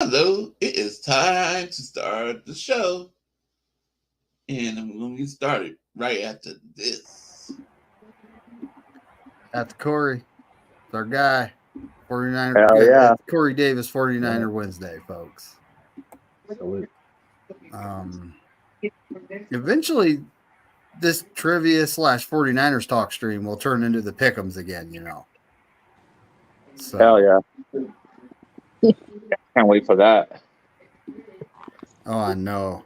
Hello, it is time to start the show. And I'm going to get started right after this. That's Korey. It's our guy. 49er. Hell yeah. It's Corey Davis 49er Wednesday, folks. Salute. Eventually, this trivia / 49ers talk stream will turn into the pick'ems again, So, Hell yeah. Can't wait for that. Oh, I know.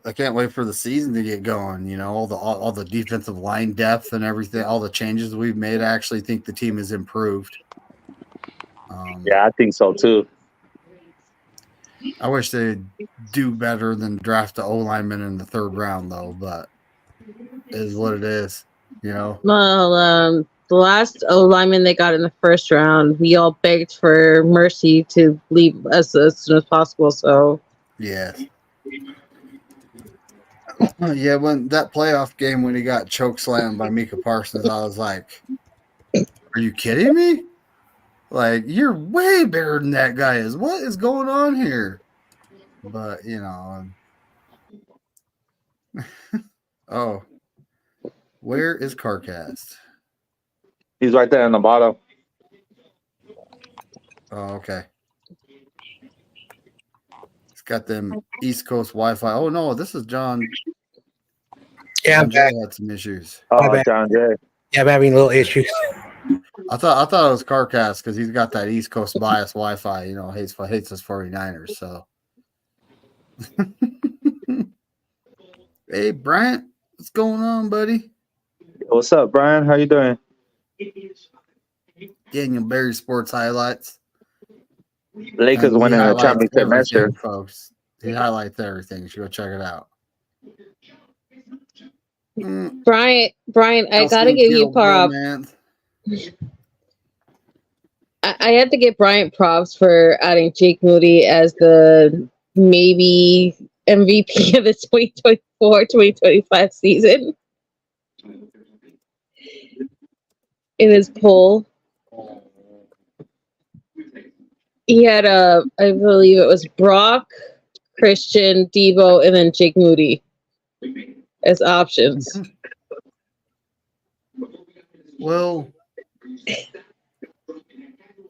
I can't wait for the season to get going. All the defensive line depth and everything, all the changes we've made. I actually think the team has improved. Yeah, I think so too. I wish they'd do better than draft the O lineman in the third round, though. But it is what it is, Well, the last O lineman they got in the first round, we all begged for mercy to leave us as soon as possible. So yeah. Yeah, when that playoff game when he got choke slammed by Micah Parsons, I was like, "Are you kidding me? Like, you're way bigger than that guy is. What is going on here?" But oh, where is CarCast? He's right there in the bottom. Oh, okay. He's got them East Coast Wi-Fi. Oh no, this is John. Yeah, John Jay had some issues. Oh, John Jay. Yeah, I'm having little issues. I thought it was CarCast because he's got that East Coast bias Wi-Fi. Hates his 49ers. So, hey Bryant, what's going on, buddy? What's up, Brian? How you doing? Daniel Berry Sports Highlights. Lakers winning the championship next year, folks. He highlights everything. You should go check it out. Brian, I gotta give you props. I have to give Bryant props for adding Jake Moody as the maybe MVP of the 2024-2025 season in his poll. He had I believe it was Brock, Christian, Debo, and then Jake Moody as options. Well,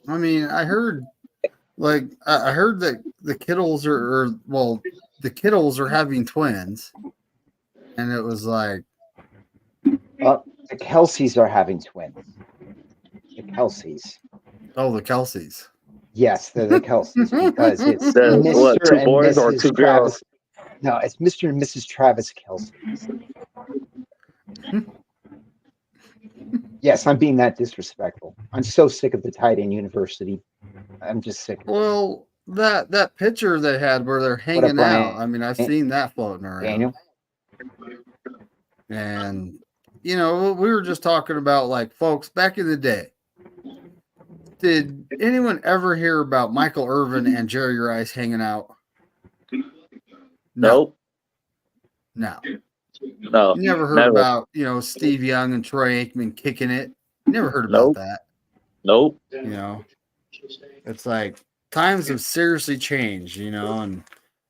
I mean, I heard that the Kittles the Kittles are having twins, and it was like, the Kelseys are having twins. The Kelseys. Oh, the Kelseys. Yes, they're the Kelseys because it's what, two boys or two girls? No, it's Mr. and Mrs. Travis Kelce. Yes, I'm being that disrespectful. I'm so sick of the tight end university. I'm just sick. Well, that picture they had where they're hanging out. I mean, I've seen that floating around. Daniel? And we were just talking about, like, folks, back in the day, did anyone ever hear about Michael Irvin and Jerry Rice hanging out? Nope. No. No. You never heard about, Steve Young and Troy Aikman kicking it? Never heard about that. Nope. It's like times have seriously changed, and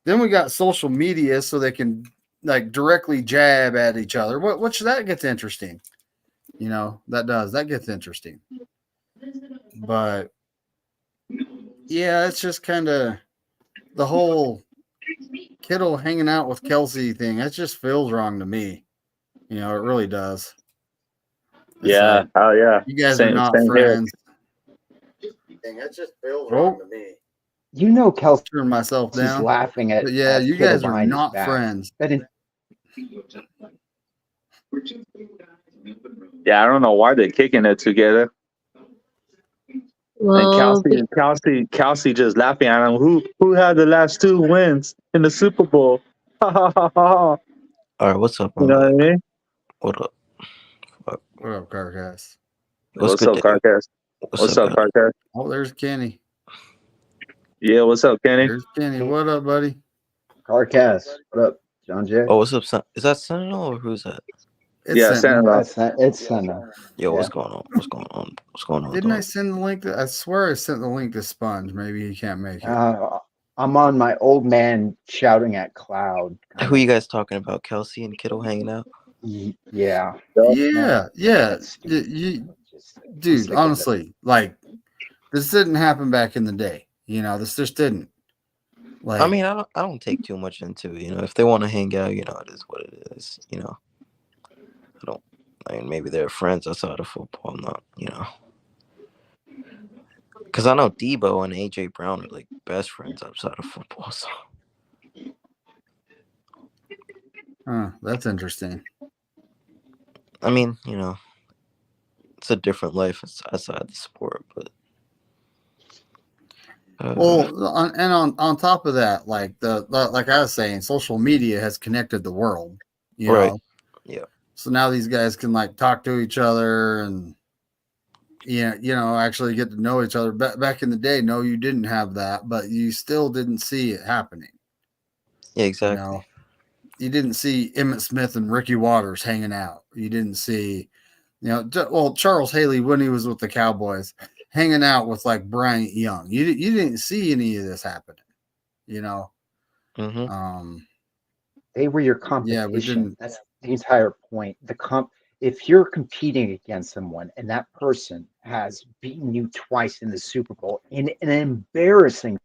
then we got social media so they can like directly jab at each other. Which that gets interesting. That gets interesting. But yeah, it's just kind of the whole Kittle hanging out with Kelce thing. That just feels wrong to me. It really does. It's yeah. Oh yeah. You guys are not friends. That just feels wrong to me. Kelce turn myself down. She's laughing at. But yeah, you guys are not friends. Yeah, I don't know why they're kicking it together. Well, and Kelce just laughing at him. Who had the last 2 wins in the Super Bowl? All right, what's up, bro? You know what I mean? What up? What up, CarCast? What's up, CarCast? What's up, CarCast? Oh, there's Kenny. Yeah, what's up, Kenny? There's Kenny. What up, buddy? CarCast. What up, John Jay? Oh, what's up, son? Is that Sentinel or who's that? It's Yeah, Sentinel. Sentinel. It's Senna. Yo, Yeah. what's going on? What's going on? What's going on, Didn't I dog? send the link? I swear I sent the link to Sponge. Maybe he can't make it. I'm on my old man shouting at cloud. Who you guys talking about? Kelsey and Kittle hanging out? Yeah. Yeah. That's You, stupid. I'm dude, sick of it. honestly, like this didn't happen back in the day. You know, this just didn't. Like, I mean, I don't take too much into it. You know, if they want to hang out, you know, it is what it is. You know, I mean, maybe they're friends outside of football, not, you know. Because I know Debo and AJ Brown are like best friends outside of football. So that's interesting. I mean, you know, it's a different life outside the sport, but. Well, on top of that, like like I was saying, social media has connected the world. You Right. know, Yeah. so now these guys can like talk to each other and actually get to know each other. Back in the day, no, you didn't have that, but you still didn't see it happening. Yeah, exactly. You know, you didn't see Emmitt Smith and Ricky Waters hanging out. You didn't see, Charles Haley when he was with the Cowboys hanging out with like Bryant Young. You didn't see any of this happening. You know, Mm-hmm. They were your Yeah, competition. we didn't. That's the entire point. If you're competing against someone and that person has beaten you twice in the Super Bowl in an embarrassing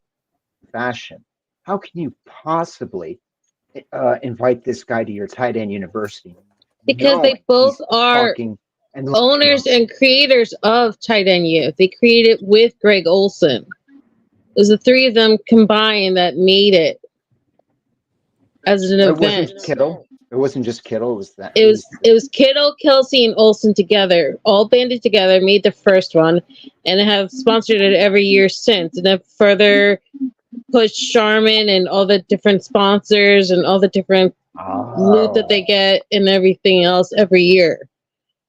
fashion, how can you possibly invite this guy to your tight end university? Because they knowing both he's are talking and owners and creators of Tight End Youth. They created with Greg Olson. It was the three of them combined that made it as an It event. wasn't Kittle. It wasn't just Kittle. It was that. It was Kittle, Kelsey, and Olsen together, all banded together, made the first one, and have sponsored it every year since, and have further pushed Charmin and all the different sponsors and all the different loot that they get and everything else every year.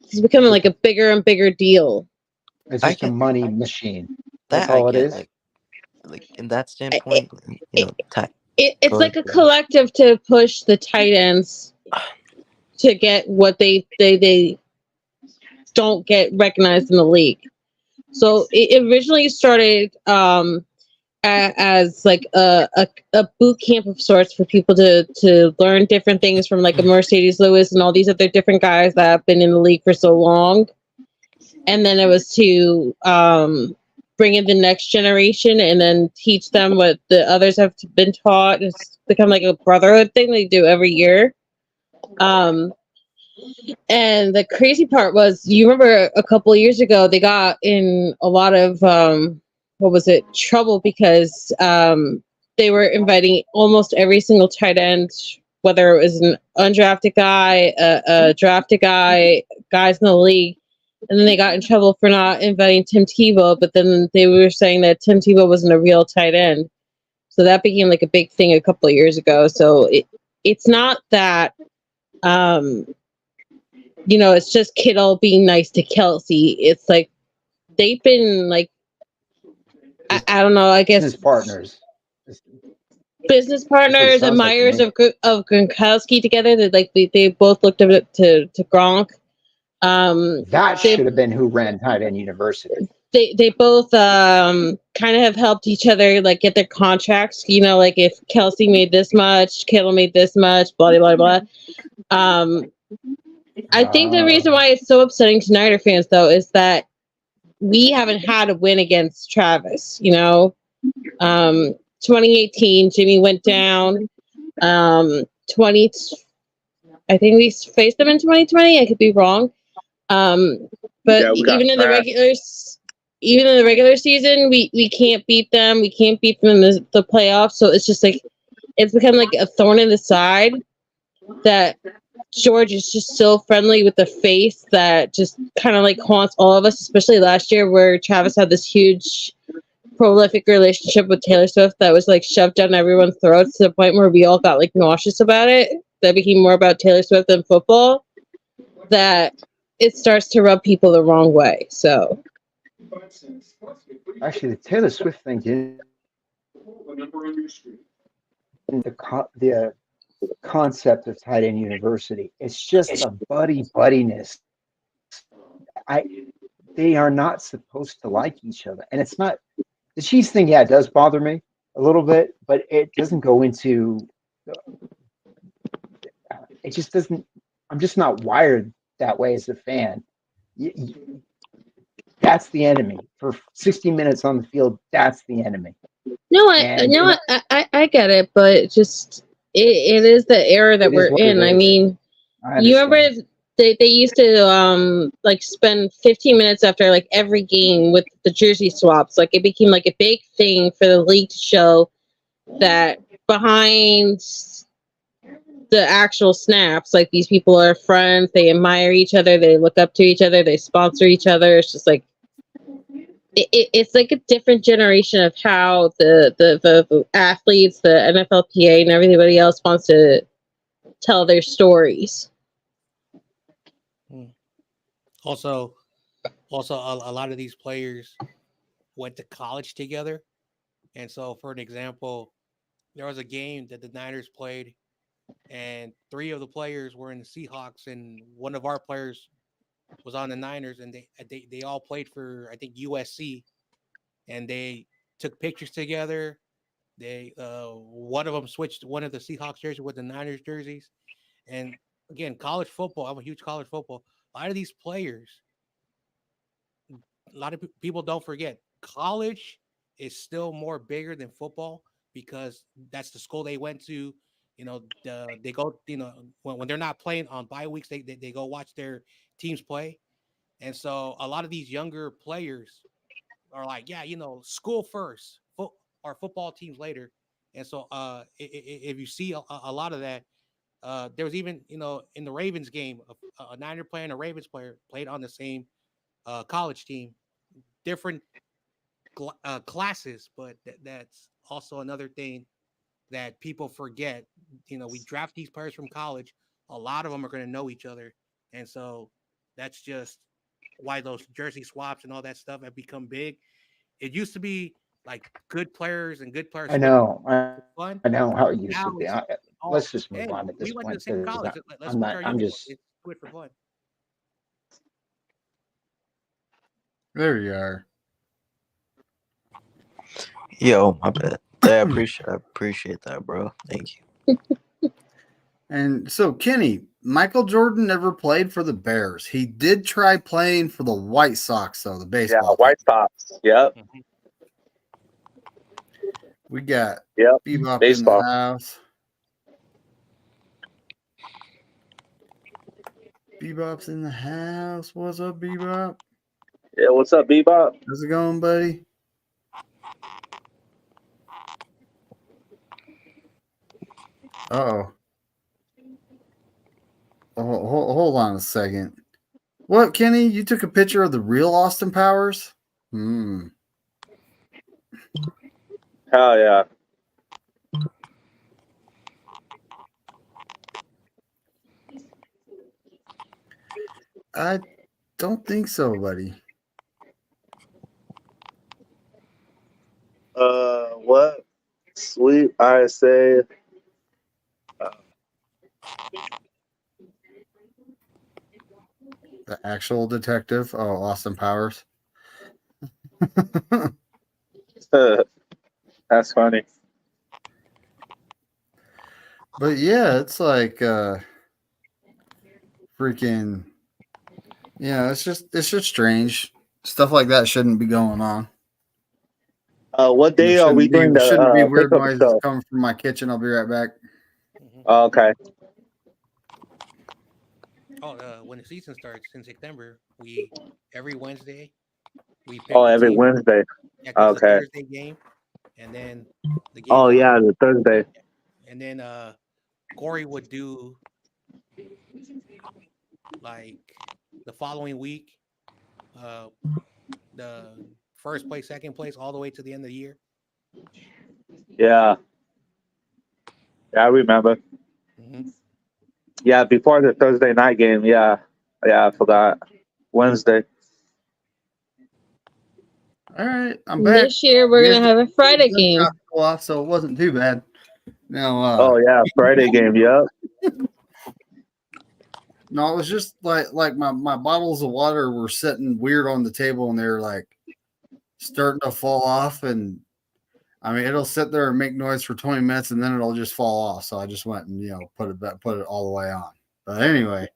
It's becoming like a bigger and bigger deal. It's just a money machine. That's That I all it get, is. like in that standpoint, you know, It's Go like ahead. a collective to push the tight ends to get what they don't get recognized in the league. So it originally started as like a boot camp of sorts for people to learn different things from like a Mercedes Lewis and all these other different guys that have been in the league for so long. And then it was to bring in the next generation and then teach them what the others have been taught. It's become like a brotherhood thing they do every year. And the crazy part was, you remember a couple of years ago, they got in a lot of trouble because they were inviting almost every single tight end, whether it was an undrafted guy, a drafted guy, guys in the league. And then they got in trouble for not inviting Tim Tebow, but then they were saying that Tim Tebow wasn't a real tight end. So that became like a big thing a couple of years ago. So it's not that, it's just Kittle being nice to Kelsey. It's like they've been like, I don't know, I guess business partners, admirers of Gronkowski together. That they both looked up to Gronk. That should have been who ran Tight End University. They both kind of have helped each other like get their contracts. Like if Kelsey made this much, Kittle made this much, blah blah blah. I think the reason why it's so upsetting to Niner fans though is that we haven't had a win against Travis. 2018, Jimmy went down. I think we faced them in 2020. I could be wrong. But even in the regular season, we can't beat them. We can't beat them in the playoffs. So it's just like it's become like a thorn in the side that George is just so friendly with the face that just kind of like haunts all of us, especially last year where Travis had this huge prolific relationship with Taylor Swift that was like shoved down everyone's throats to the point where we all got like nauseous about it. That became more about Taylor Swift than football. That it starts to rub people the wrong way. So actually, the Taylor Swift thing did concept of tight end university. It's just a buddiness. They are not supposed to like each other, and it's not the Chiefs thing. Yeah, it does bother me a little bit, but it doesn't go into. It just doesn't. I'm just not wired that way as a fan. That's the enemy for 60 minutes on the field. That's the enemy. No, And I get it, but just it is the era that It is we're what it in. I is. mean, I you understand. remember they used to like spend 15 minutes after like every game with the jersey swaps. Like it became like a big thing for the league to show that behind the actual snaps, like these people are friends, they admire each other, they look up to each other, they sponsor each other. It's just like it's like a different generation of how the athletes, the NFLPA, and everybody else wants to tell their stories. Also, a lot of these players went to college together, and so for an example, there was a game that the Niners played, and 3 of the players were in the Seahawks, and one of our players was on the Niners, and they all played for, I think, USC, and they took pictures together. They one of them switched one of the Seahawks jerseys with the Niners jerseys, and again, college football. I'm a huge college football. A lot of these players, a lot of people don't forget, college is still more bigger than football because that's the school they went to. You know, they go. You know, when they're not playing on bye weeks, they go watch their teams play, and so a lot of these younger players are like, yeah, you know, school first, or football teams later. And so, if you see a lot of that, there was even, you know, in the Ravens game, a Niner player and a Ravens player played on the same college team, different classes, but that's also another thing that people forget. You know, we draft these players from college. A lot of them are going to know each other, and so that's just why those jersey swaps and all that stuff have become big. It used to be like good players and good players I switch know. for fun. I know how it used to Now be. it's Let's all, just move hey, on at we this went to the point same because college. Let's I'm switch not. our I'm uniform. just. It's good for fun. There you are. Yo, my bad. I appreciate that, bro. Thank you. And so, Kenny, Michael Jordan never played for the Bears. He did try playing for the White Sox, though, the Yeah, baseball White team. Sox. Yep. We got Yep. Bebop Baseball. in the house. Bebop's in the house. What's up, Bebop? Yeah, what's up, Bebop? How's it going, buddy? Uh-oh. Hold on a second. What, Kenny? You took a picture of the real Austin Powers? Hell yeah. I don't think so, buddy. What? Sweet ISA. The actual detective? Oh, Austin Powers. That's funny. But yeah, it's like freaking, yeah, it's just strange. Stuff like that shouldn't be going on. What There day are we doing shouldn't be the weird pickup noises show? coming from my kitchen. I'll be right back. Oh, okay. When the season starts in September, we every Wednesday we pick Oh, the every team. Wednesday. Yeah, because the Okay. Thursday game, and then the game. Oh yeah, the Thursday. And then Korey would do like the following week, the first place, second place, all the way to the end of the year. Yeah. Yeah, I remember. Mm-hmm. Yeah, before the Thursday night game. Yeah. Yeah, I forgot. Wednesday. All right, I'm back. This year we're gonna have a Friday game. Off, so it wasn't too bad. Now, Oh yeah, Friday game. Yep. no, it was just like my bottles of water were sitting weird on the table, and they're like starting to fall off. And I mean, it'll sit there and make noise for 20 minutes, and then it'll just fall off. So I just went and put it all the way on. But anyway,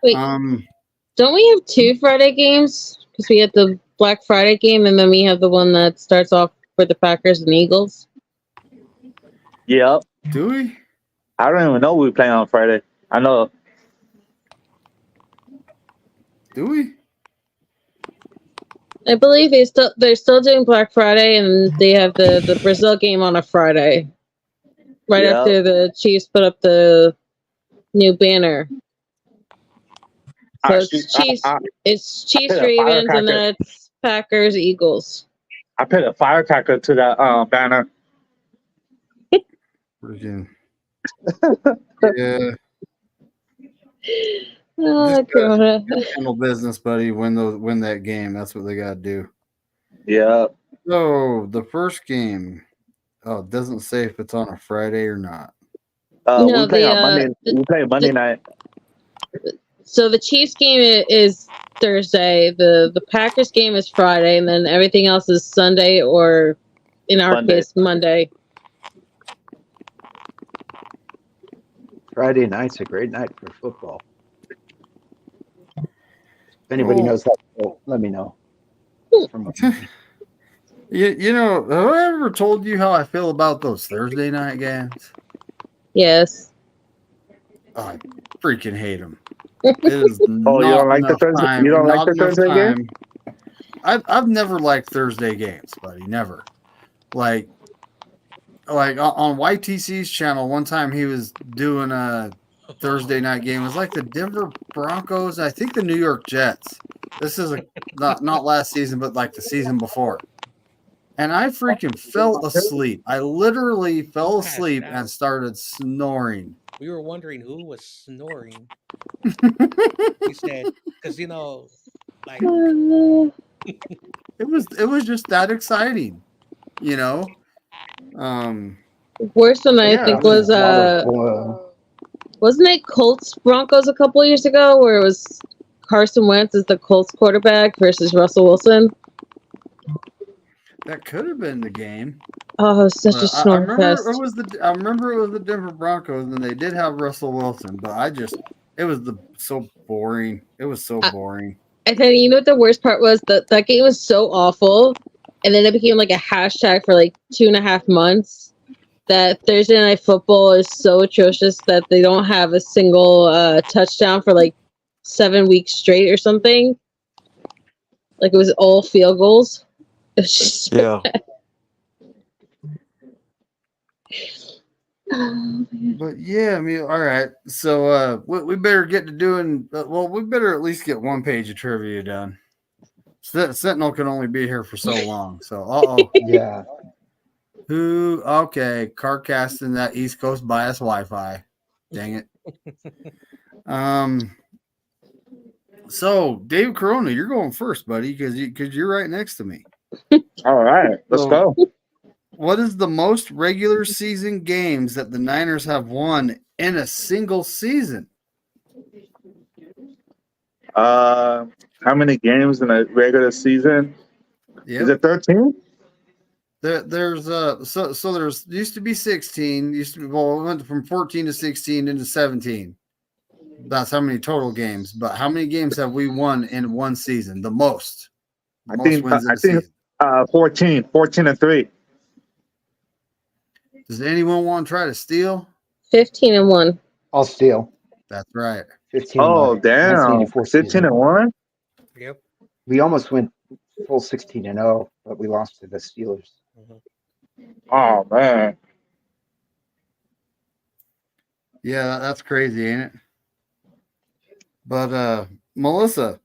Wait, don't we have 2 Friday games? Because we have the Black Friday game, and then we have the one that starts off for the Packers and Eagles. Yep. do we? I don't even know we playing on Friday. I know. Do we? I believe they're still doing Black Friday, and they have the Brazil game on a Friday, right Yep. after the Chiefs put up the new banner. So it's Chiefs put a Ravens, and firecracker. then it's Packers Eagles. I put a firecracker to that banner. Freaking. Yeah. Oh, Just, God. handle business, buddy. Win that game. That's what they got to do. Yeah. So the first game. Oh, it doesn't say if it's on a Friday or not. No, we play on Monday. We play Monday night. So the Chiefs game is Thursday. The Packers game is Friday, and then everything else is Sunday or, in our case, Monday. Friday night's a great night for football. If anybody knows that, let me know. You know, have I ever told you how I feel about those Thursday night games? Yes. Oh, I freaking hate them. It is you don't like the Thursday? You don't like the Thursday game? I've never liked Thursday games, buddy. Never. Like on YTC's channel, one time he was doing a Thursday night game. It was like the Denver Broncos, I think the New York Jets. This is not last season, but like the season before. And I freaking fell asleep. I literally fell asleep and started snoring. We were wondering who was snoring. He said, because like it was just that exciting, Worst one I think was wasn't it Colts Broncos a couple of years ago where it was Carson Wentz as the Colts quarterback versus Russell Wilson? That could have been the game. Oh, it was such a snore fest. I remember it was the Denver Broncos, and they did have Russell Wilson, but it was so boring. It was so boring. And then you know what the worst part was? That game was so awful, and then it became like a hashtag for like 2.5 months. That Thursday Night Football is so atrocious that they don't have a single touchdown for like 7 weeks straight or something. Like it was all field goals. It was just Yeah. But yeah, I mean, all right. So we better get to doing. We better at least get one page of trivia done. Sentinel can only be here for so long. So yeah. Who? Okay, Carcasting that East Coast bias Wi-Fi. Dang it. So Dave Corona, you're going first, buddy, because you're right next to me. All right, let's go. What is the most regular season games that the Niners have won in a single season? How many games in a regular season? Yep. Is it 13? There's there's used to be 16. We went from 14 to 16 into 17. That's how many total games. But how many games have we won in one season? The most. I think 14 and 3. Does anyone want to try to steal? 15-1. I'll steal. That's right. 15. Oh, damn. 15 and 1? Yep. We almost went full 16-0, but we lost to the Steelers. Oh, man. Yeah, that's crazy, ain't it? But Melissa,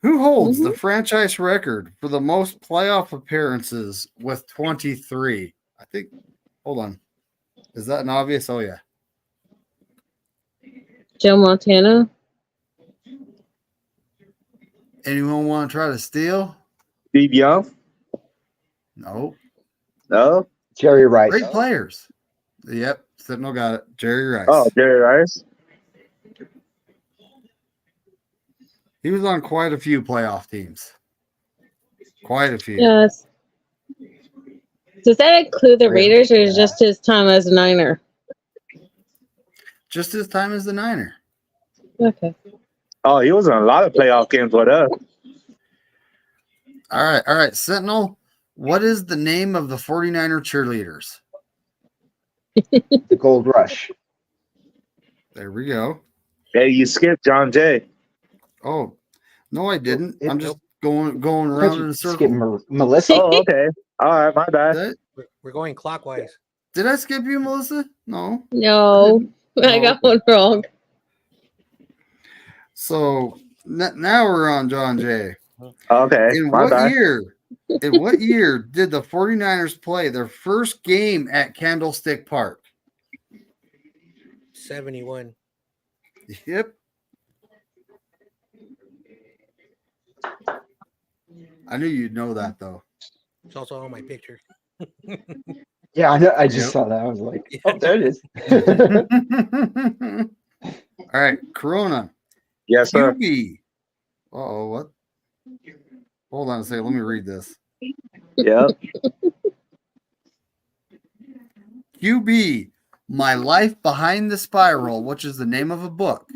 who holds the franchise record for the most playoff appearances with 23? I think. Hold on. Is that an obvious? Oh, yeah. Joe Montana. Anyone want to try to steal? Steve Young? No. No? Jerry Rice. Great players. Yep, Sentinel got it. Jerry Rice. Oh, Jerry Rice. He was on quite a few playoff teams. Quite a few. Yes. Does that include the Oh, yeah. Raiders or is Yeah. just his time as a Niner? Just his time as the Niner. Okay. Oh, he was in a lot of playoff games with us. All right. Sentinel, what is the name of the 49er cheerleaders? The Gold Rush. There we go. Hey, you skipped John Jay. Oh, no, I didn't. It- I'm just going around in a Skip circle. Melissa. Oh, okay. All right, my bad. We're going clockwise. Did I skip you, Melissa? No. No, I got one wrong. So now we're on John Jay. Okay, In my what bad. year? In what year did the 49ers play their first game at Candlestick Park? 71. Yep. I knew you'd know that though. It's also on my picture. Yeah, I know. I just Yep. saw that. I was like, oh, there it is. All right, Corona. Yes, sir. QB. Uh-oh, what? Hold on a second. Let me read this. Yep. QB, My Life Behind the Spiral, which is the name of a book,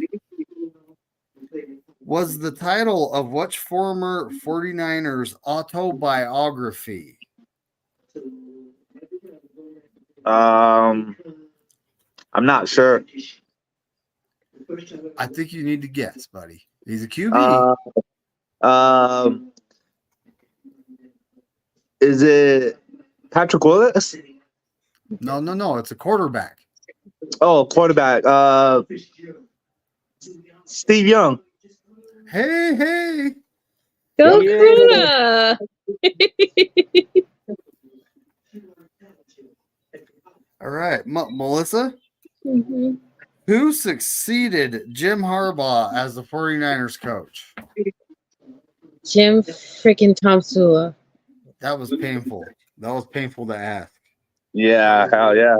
was the title of which former 49ers autobiography? I'm not sure. I think you need to guess, buddy. He's a QB. Is it Patrick Willis? No. It's a quarterback. Oh, quarterback. Steve Young. Hey. Go Yeah. Kuna! All right, Melissa. Mhm. Who succeeded Jim Harbaugh as the 49ers coach? Jim freaking Tom Sula. That was painful. That was painful to ask. Yeah, hell yeah.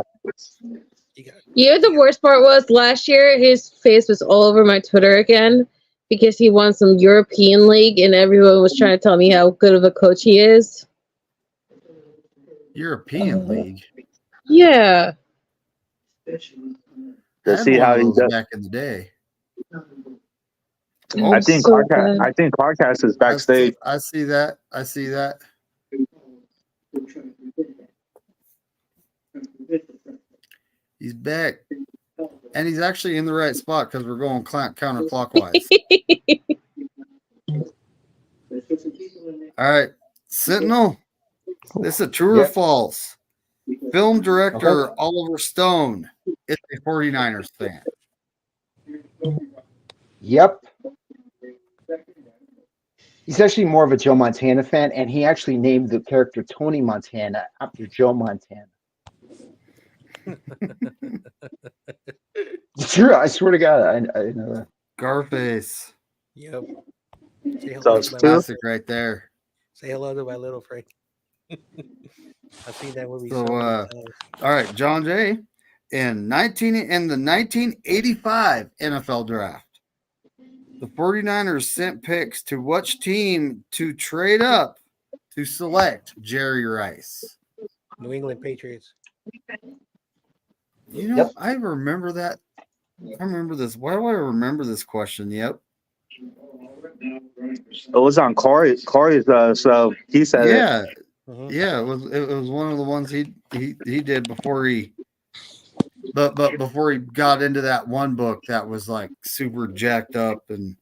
You got You know what the worst part was? Last year, his face was all over my Twitter again because he won some European league and everyone was trying to tell me how good of a coach he is. European League. Yeah. To Had see one how of he those does. back in the day. It I was think so Carcass. good. I think Carcass is backstage. I see that. He's back. And he's actually in the right spot because we're going counterclockwise. All right. Sentinel. This is a true or Yep. false. Film director Oliver Stone is a 49ers fan. Yep. He's actually more of a Joe Montana fan, and he actually named the character Tony Montana after Joe Montana. It's true. I swear to God, I know that. Scarface. Yep. Say So hello, it's to my, two? Classic right there. say hello to my little friend. I've seen that movie So, so many times. all right, John Jay. In the 1985 NFL draft, the 49ers sent picks to which team to trade up to select Jerry Rice? New England Patriots. You know, Yep. I remember that. I remember this. Why do I remember this question? Yep. It was on Corey. Corey's. So he said it. Yeah. Mhm. Yeah. It was one of the ones he did before he. But before he got into that one book that was like super jacked up and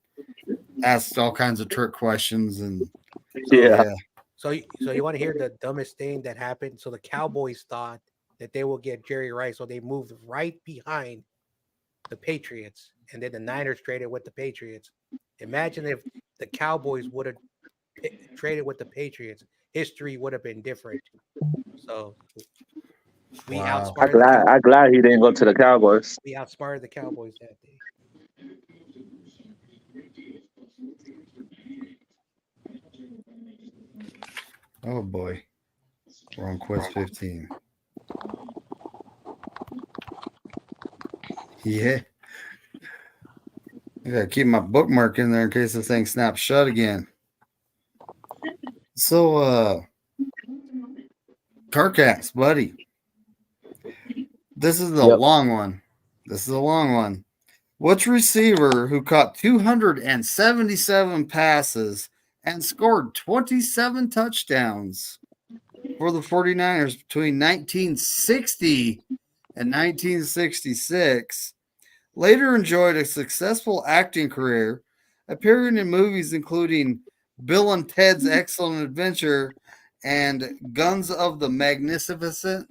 asked all kinds of trick questions and Yeah. So you want to hear the dumbest thing that happened? So the Cowboys thought that they will get Jerry Rice, so they moved right behind the Patriots, and then the Niners traded with the Patriots. Imagine if the Cowboys would have traded with the Patriots, history would have been different. So we Wow. I'm outsmarted glad. I'm glad he didn't go to the Cowboys. we outsmarted the Cowboys that day. Oh boy. We're on quest 15. Yeah. I gotta keep my bookmark in there in case this thing snaps shut again. So, Carcass, buddy. This is a Yep. long one. Which receiver who caught 277 passes and scored 27 touchdowns for the 49ers between 1960 and 1966 later enjoyed a successful acting career, appearing in movies including Bill and Ted's Excellent Adventure and Guns of the Magnificent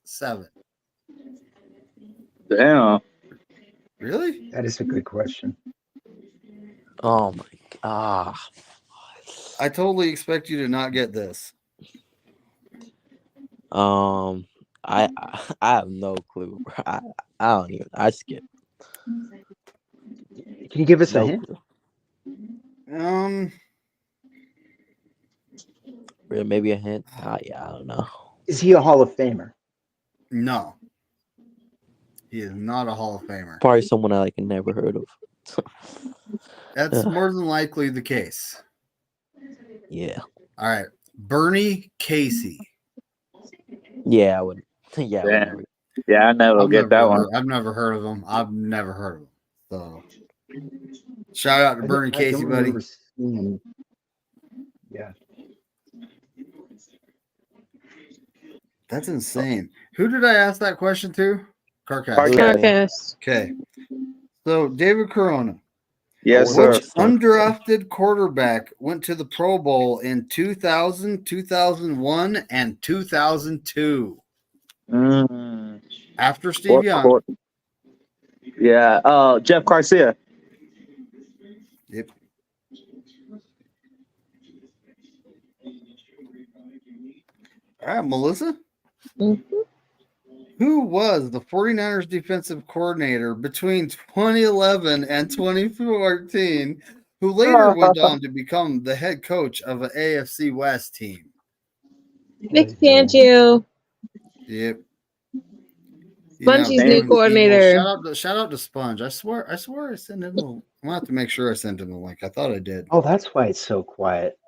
Seven? Damn. Really? That is a good question. Oh my god. I totally expect you to not get this. I have no clue. Bro. I don't even. I skip. Can you give us a No hint? clue. Maybe a hint. Yeah, I don't know. Is he a Hall of Famer? No. He is not a Hall of Famer. Probably someone I never heard of. That's more than likely the case. Yeah. All right. Bernie Casey. Yeah, I would. Yeah, I would Damn. never. Yeah, I never get that one. I've never heard of him. So, shout out to Bernie Casey, I don't buddy. remember seeing him. Yeah. That's insane. Who did I ask that question to? Carcass. Carcass. Okay. So, David Corona. Yes, Which sir. undrafted quarterback went to the Pro Bowl in 2000, 2001, and 2002? After Steve Young. Yeah. Jeff Garcia. Yep. All right, Melissa. Mm-hmm. Who was the 49ers defensive coordinator between 2011 and 2014, who later went on to become the head coach of an AFC West team? Vic Fangio. Yep. Spongy's new coordinator. Shout out to Sponge. I swear I sent him I'm gonna have to make sure I sent him a link. I thought I did. Oh, that's why it's so quiet.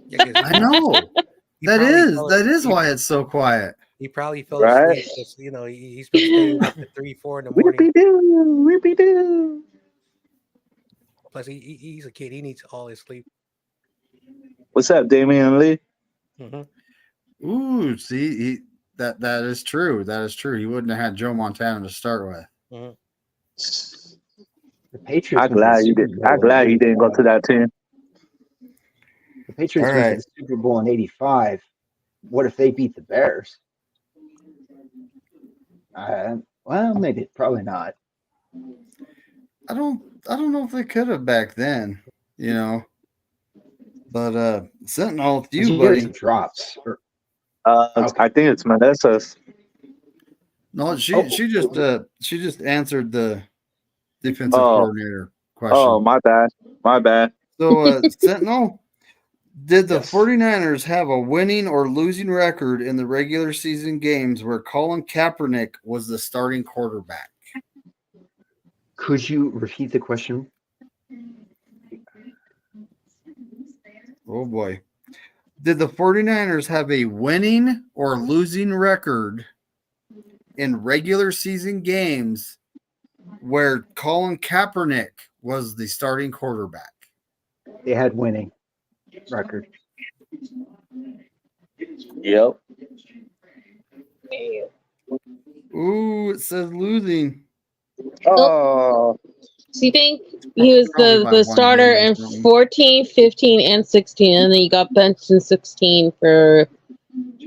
Yeah, 'cause I know. That is why it's so quiet. He probably fell Right. asleep. 'Cause, he's been staying up to 3, 4 in the morning. Whippy-doo. Plus, he's a kid. He needs all his sleep. What's up, Damian Lee? Mm-hmm. Ooh, see, that is true. That is true. He wouldn't have had Joe Montana to start with. Mm-hmm. The Patriots. I'm glad you did. I'm glad he didn't go to that team. The Patriots went to the Super Bowl in '85. What if they beat the Bears? Well, maybe, probably not. I don't know if they could have back then, But Sentinel, with you, buddy. Some drops. I think it's Meneses. No, she just answered the defensive coordinator question. Oh, my bad. So, Sentinel, did the 49ers have a winning or losing record in the regular season games where Colin Kaepernick was the starting quarterback? Could you repeat the question? Oh, boy. Did the 49ers have a winning or losing record in regular season games where Colin Kaepernick was the starting quarterback? They had winning record. Yep. Ooh, it says losing. Oh. So you think he was the starter in 14, 15, and 16, and then he got benched in 16 for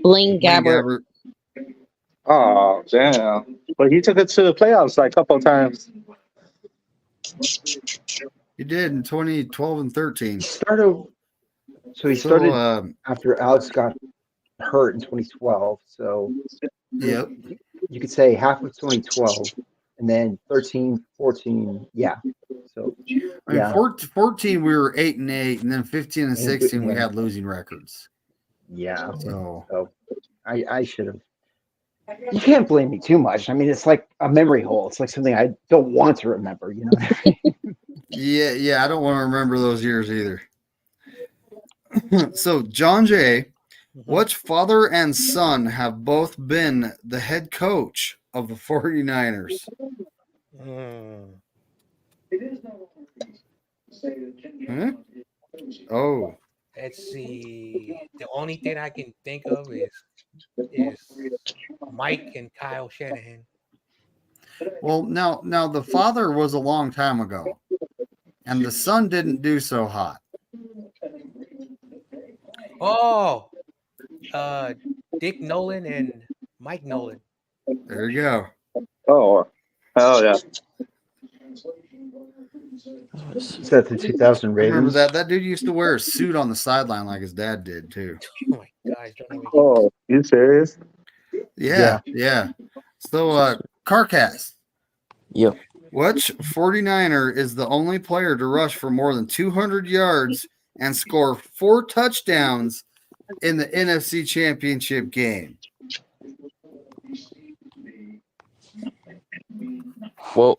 Blaine Gabbert. Oh, damn. But he took it to the playoffs a couple of times. He did in 2012 and 13. He started after Alex got hurt in 2012. So yep, you could say half of 2012, and then 13, 14, yeah. So yeah, 14 we were 8-8, and then 15 and 16 we had losing records. Yeah. So I should have. You can't blame me too much. I mean, it's like a memory hole. It's like something I don't want to remember. You know what I mean? Yeah, I don't want to remember those years either. So, John Jay, which father and son have both been the head coach of the 49ers? Mm. Huh? Oh, Let's see. The only thing I can think of is Mike and Kyle Shanahan. well, now the father was a long time ago, and the son didn't do so hot. Oh, Dick Nolan and Mike Nolan. There you go. Oh, hell yeah. Is that the 2000 I remember Ravens? that. That dude used to wear a suit on the sideline like his dad did too. Oh my gosh, don't even. Oh, you serious? Yeah. So, Carcast, Yep. which 49er is the only player to rush for more than 200 yards and score 4 touchdowns in the NFC Championship game? Well,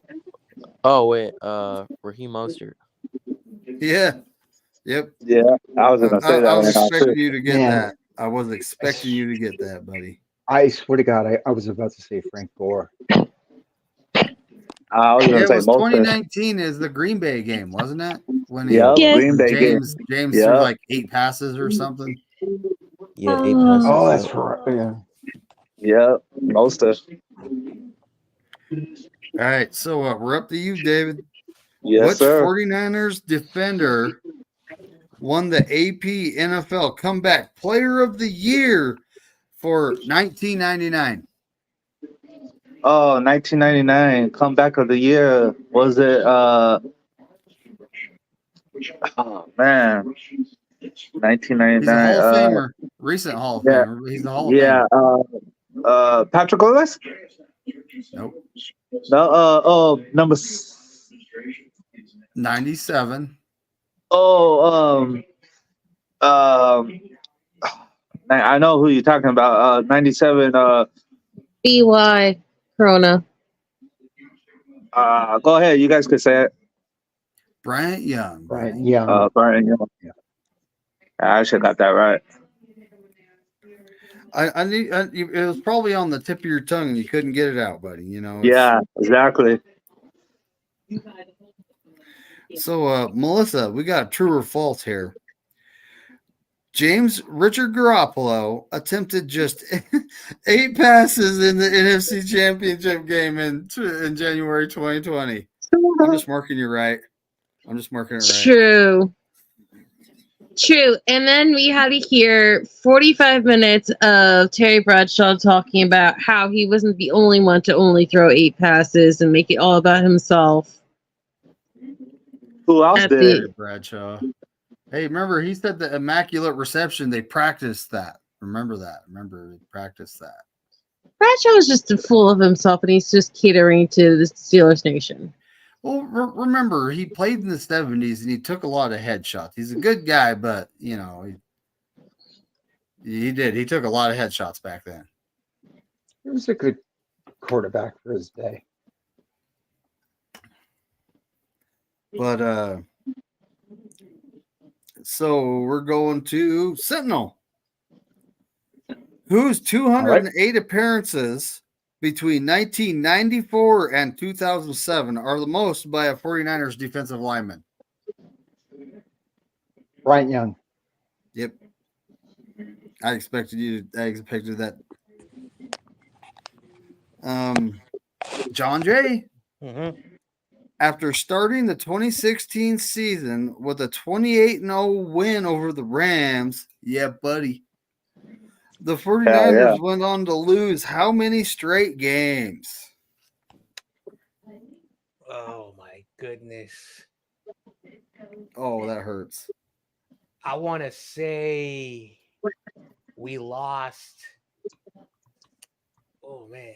oh wait, Raheem Mostert. Yeah. Yep. Yeah, I was gonna say I that was one now expecting too. you to get Man. that. I was expecting you to get that, buddy. I swear to God, I was about to say Frank Gore. I was Yeah, gonna it say was Mostert. 2019 is the Green Bay game, wasn't it? When Yep, Yes. Green Bay game. James threw Yep, like 8 passes or something. Yeah, 8 passes. Oh, yep. that's right. Yeah. yep, Mostert. All right, so we're up to you, David. Yes, Which sir. 49ers defender won the AP NFL Comeback Player of the Year for 1999? Oh, 1999 comeback of the year. Was it? Oh man, He's a 1999. Hall of Famer, recent Hall of Yeah, Famer. But he's a Hall of yeah. Famer. Patrick Willis. Nope. No. Number. 97. Oh. I know who you're talking about. 97. BY Corona. Go ahead. You guys could say it. Bryant Young. Right. Buddy. Yeah. Brian. Yeah. I should got that right. It was probably on the tip of your tongue and you couldn't get it out, buddy. You know. Yeah, exactly. So, Melissa, we got true or false here. James Richard Garoppolo attempted just 8 passes in the NFC Championship game in January 2020. I'm just marking you right. I'm just marking it right. True. And then we had to hear 45 minutes of Terry Bradshaw talking about how he wasn't the only one to only throw 8 passes and make it all about himself. Who else At did? the- Terry Bradshaw. Hey, remember he said the immaculate reception. They practiced that. Remember that. Remember they practiced that. Bradshaw was just a fool of himself, and he's just catering to the Steelers Nation. Well, remember he played in the 70s and he took a lot of headshots. He's a good guy, but you know he did. He took a lot of headshots back then. He was a good quarterback for his day. But so we're going to Sentinel, whose 208 appearances between 1994 and 2007 are the most by a 49ers defensive lineman. Bryant Young. Yep. I expected that. John Jay. Mm-hmm. After starting the 2016 season with a 28-0 win over the Rams, yeah, buddy, the 49ers went on to lose how many straight games? Oh my goodness. Oh, that hurts. I want to say we lost. Oh man.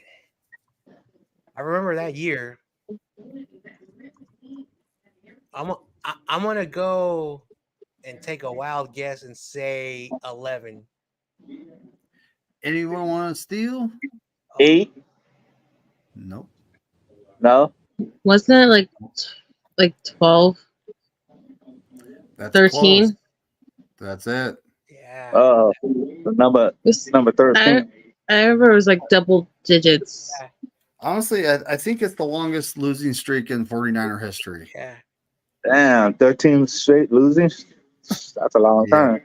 I remember that year. I'm gonna go and take a wild guess and say 11. Anyone want to steal? 8? Nope. No. Wasn't it like 12, That's 13? close. That's it. Yeah. Number I 13. remember it was like double digits. Yeah. Honestly, I think it's the longest losing streak in 49er history. Yeah. Damn, 13 straight losing. That's a long Yeah. time.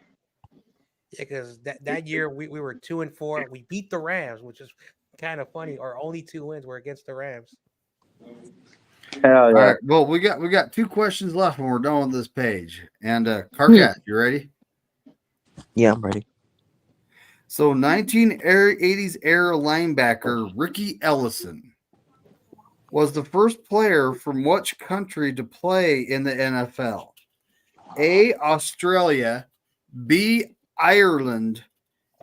Yeah, because that year we were 2-4. We beat the Rams, which is kind of funny. Our only 2 wins were against the Rams. Hell All yeah. right. Well, we got 2 questions left when we're done with this page. And Carcat, you ready? Yeah, I'm ready. So 1980s era linebacker Ricky Ellison was the first player from which country to play in the NFL? A, Australia, B, Ireland,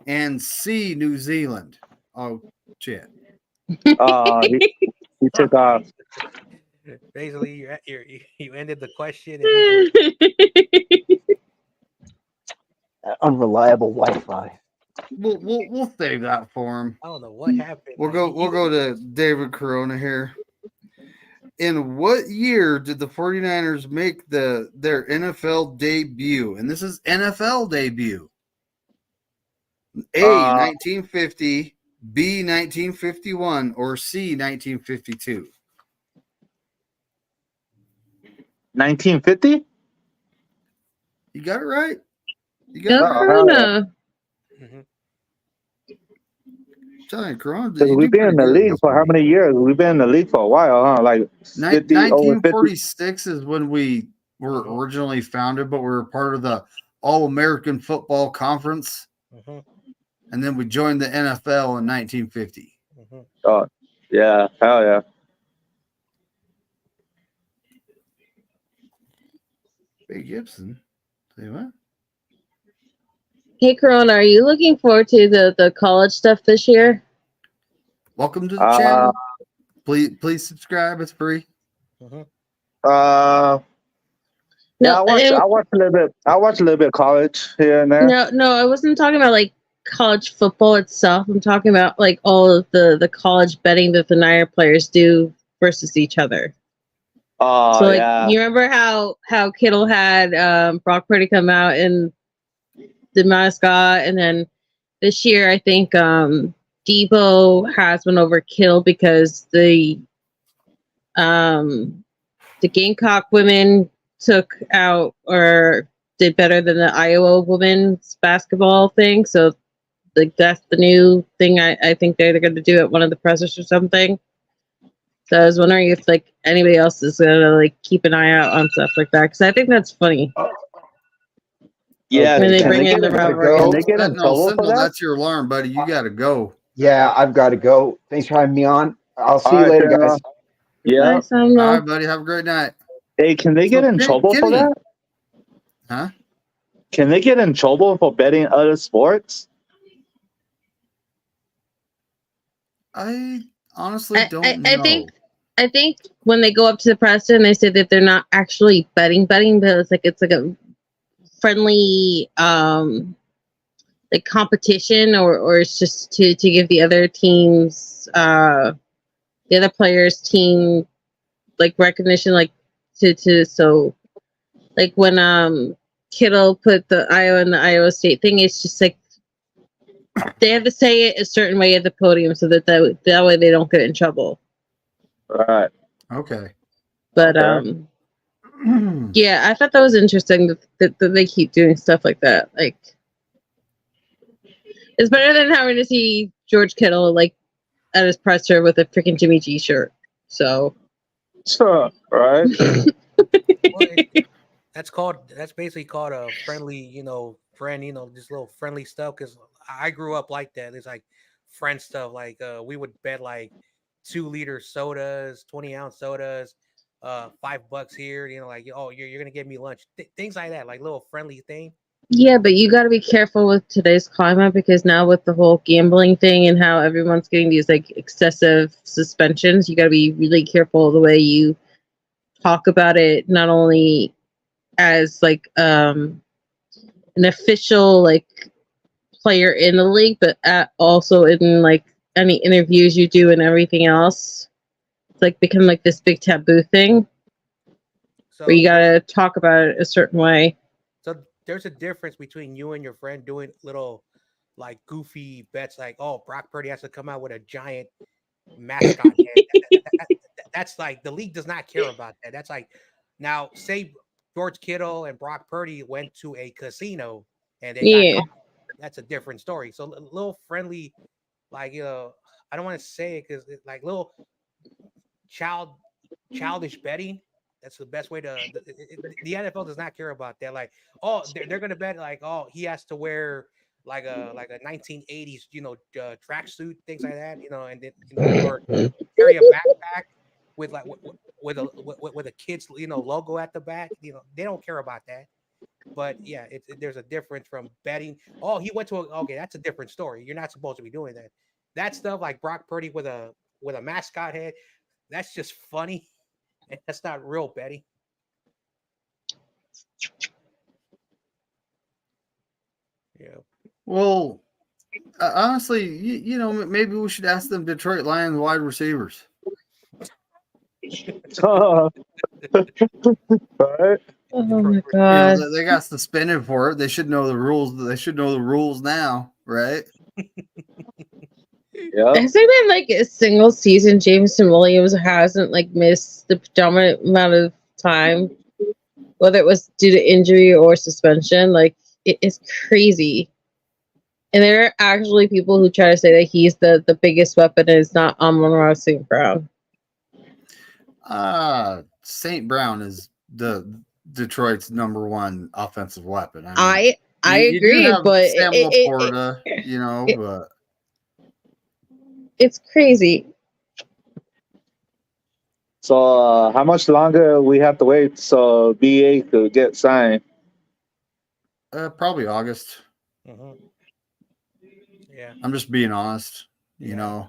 and C, New Zealand. Oh, shit. He took off. Basically, you ended the question. And Unreliable Wi-Fi. We'll save that for him. I don't know what happened. We'll go to David Corona here. In what year did the 49ers make their NFL debut? And this is NFL debut. A, 1950, B, 1951, or C, 1952? 1950? You got it right. You Go got it right. Corona. Telling you, Corona, Because we've been in the league for how many years? We've been in the league for a while, huh? Like 50, over 50. 1946 is when we were originally founded, but we were part of the All-American Football Conference. And then we joined the NFL in 1950. Oh, yeah. Hell yeah. Big Gibson. Say what? Hey Corona, are you looking forward to the college stuff this year? Welcome to the channel. Please subscribe. It's free. Yeah, I watch a little bit. I watch a little bit of college here and there. No, I wasn't talking about like college football itself. I'm talking about like all of the college betting that the Niner players do versus each other. Oh, so like, yeah. you remember how Kittle had Brock Purdy come out and the mascot, and then this year I think Debo has one over Kittle because the Gamecock women took out or did better than the Iowa women's basketball thing. So like that's the new thing I think they're going to do at one of the pressers or something. So I was wondering if like anybody else is going to like keep an eye out on stuff like that because I think that's funny. Yeah, when they can bring they in get the in, rivalry. can they get in trouble for Sentinel, that? that's your alarm, buddy. You got to go. Yeah, I've got to go. Thanks for having me on. I'll see you All right, later, fair guys. enough. Yeah. Nice, All right, buddy. Have a great night. Hey, can they get in trouble for Kenny. that? Huh? Can they get in trouble for betting other sports? I honestly don't know. I think when they go up to the press and they say that they're not actually betting, but it's like a friendly like competition or it's just to give the other teams the other players team like recognition like to so like when Kittle put the Iowa and the Iowa State thing, it's just like they have to say it a certain way at the podium so that way they don't get in trouble. Right. Okay. But yeah, I thought that was interesting that they keep doing stuff like that. Like it's better than having to see George Kittle like at his presser with a freaking Jimmy G shirt. So Sure, right. That's basically called a friendly, friend, just little friendly stuff. Because I grew up like that. It's like friend stuff. Like we would bet like 2-liter sodas, 20-ounce sodas, $5 here. Like you're gonna give me lunch. Things like that, like little friendly thing. yeah, but you got to be careful with today's climate because now with the whole gambling thing and how everyone's getting these like excessive suspensions, you got to be really careful the way you talk about it. Not only as like an official like player in the league, but also in like any interviews you do and everything else. It's like become like this big taboo thing So where you gotta talk about it a certain way. So there's a difference between you and your friend doing little like goofy bets like, oh, Brock Purdy has to come out with a giant mascot head. That's like the league does not care about that. That's like now say George Kittle and Brock Purdy went to a casino and they got Yeah. caught. That's a different story. So a little friendly, like I don't want to say it because like little childish betting. That's the best way to. The NFL does not care about that. Like, oh, they're gonna bet like, oh, he has to wear like a 1980s, tracksuit, things like that, and then or carry a backpack with like with a kid's logo at the back. They don't care about that. But yeah, there's a difference from betting. Oh, he went to okay, that's a different story. You're not supposed to be doing that. That stuff like Brock Purdy with a mascot head, that's just funny. That's not real betting. Yeah. Well, honestly, maybe we should ask them Detroit Lions wide receivers. Right? Oh my god. They got suspended for it. They should know the rules. They should know the rules now, right? Yeah. Has there been like a single season Jameson Williams hasn't like missed the predominant amount of time, whether it was due to injury or suspension? Like it's crazy. And there are actually people who try to say that he's the biggest weapon and it's not Amon-Ra St. Brown. St. Brown is the Detroit's number one offensive weapon. I you agree, do have but Sam Laporta, but it's crazy. So how much longer we have to wait so BA could get signed? Probably August. Mm-hmm. Yeah. I'm just being honest, Yeah.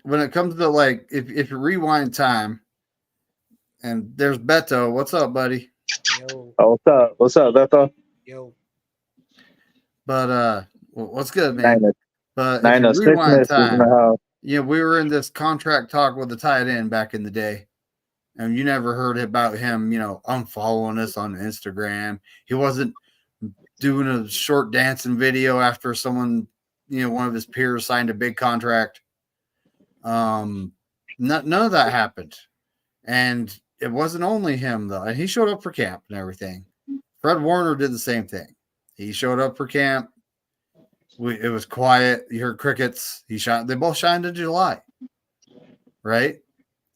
When it comes to like if you rewind time and there's Beto, what's up, buddy? Yo. Oh, what's up, Beto? Yo. But what's good, man? But Nine if you rewind time, house. we were in this contract talk with the tight end back in the day, and you never heard about him, unfollowing us on Instagram. He wasn't doing a short dancing video after someone, one of his peers signed a big contract. None of that happened. And it wasn't only him, though. And he showed up for camp and everything. Fred Warner did the same thing. He showed up for camp. It was quiet. You heard crickets. They both shined in July. Right?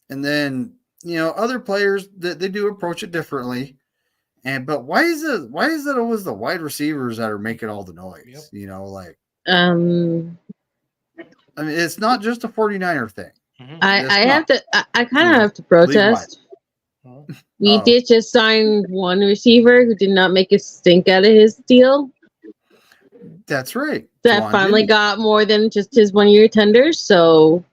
And then, other players, they do approach it differently. But why is it always the wide receivers that are making all the noise? Yep. I mean, it's not just a 49er thing. Mm-hmm. I kind of have to protest. We did just sign one receiver who did not make a stink out of his deal. That's right. That finally got more than just his 1 year tender. So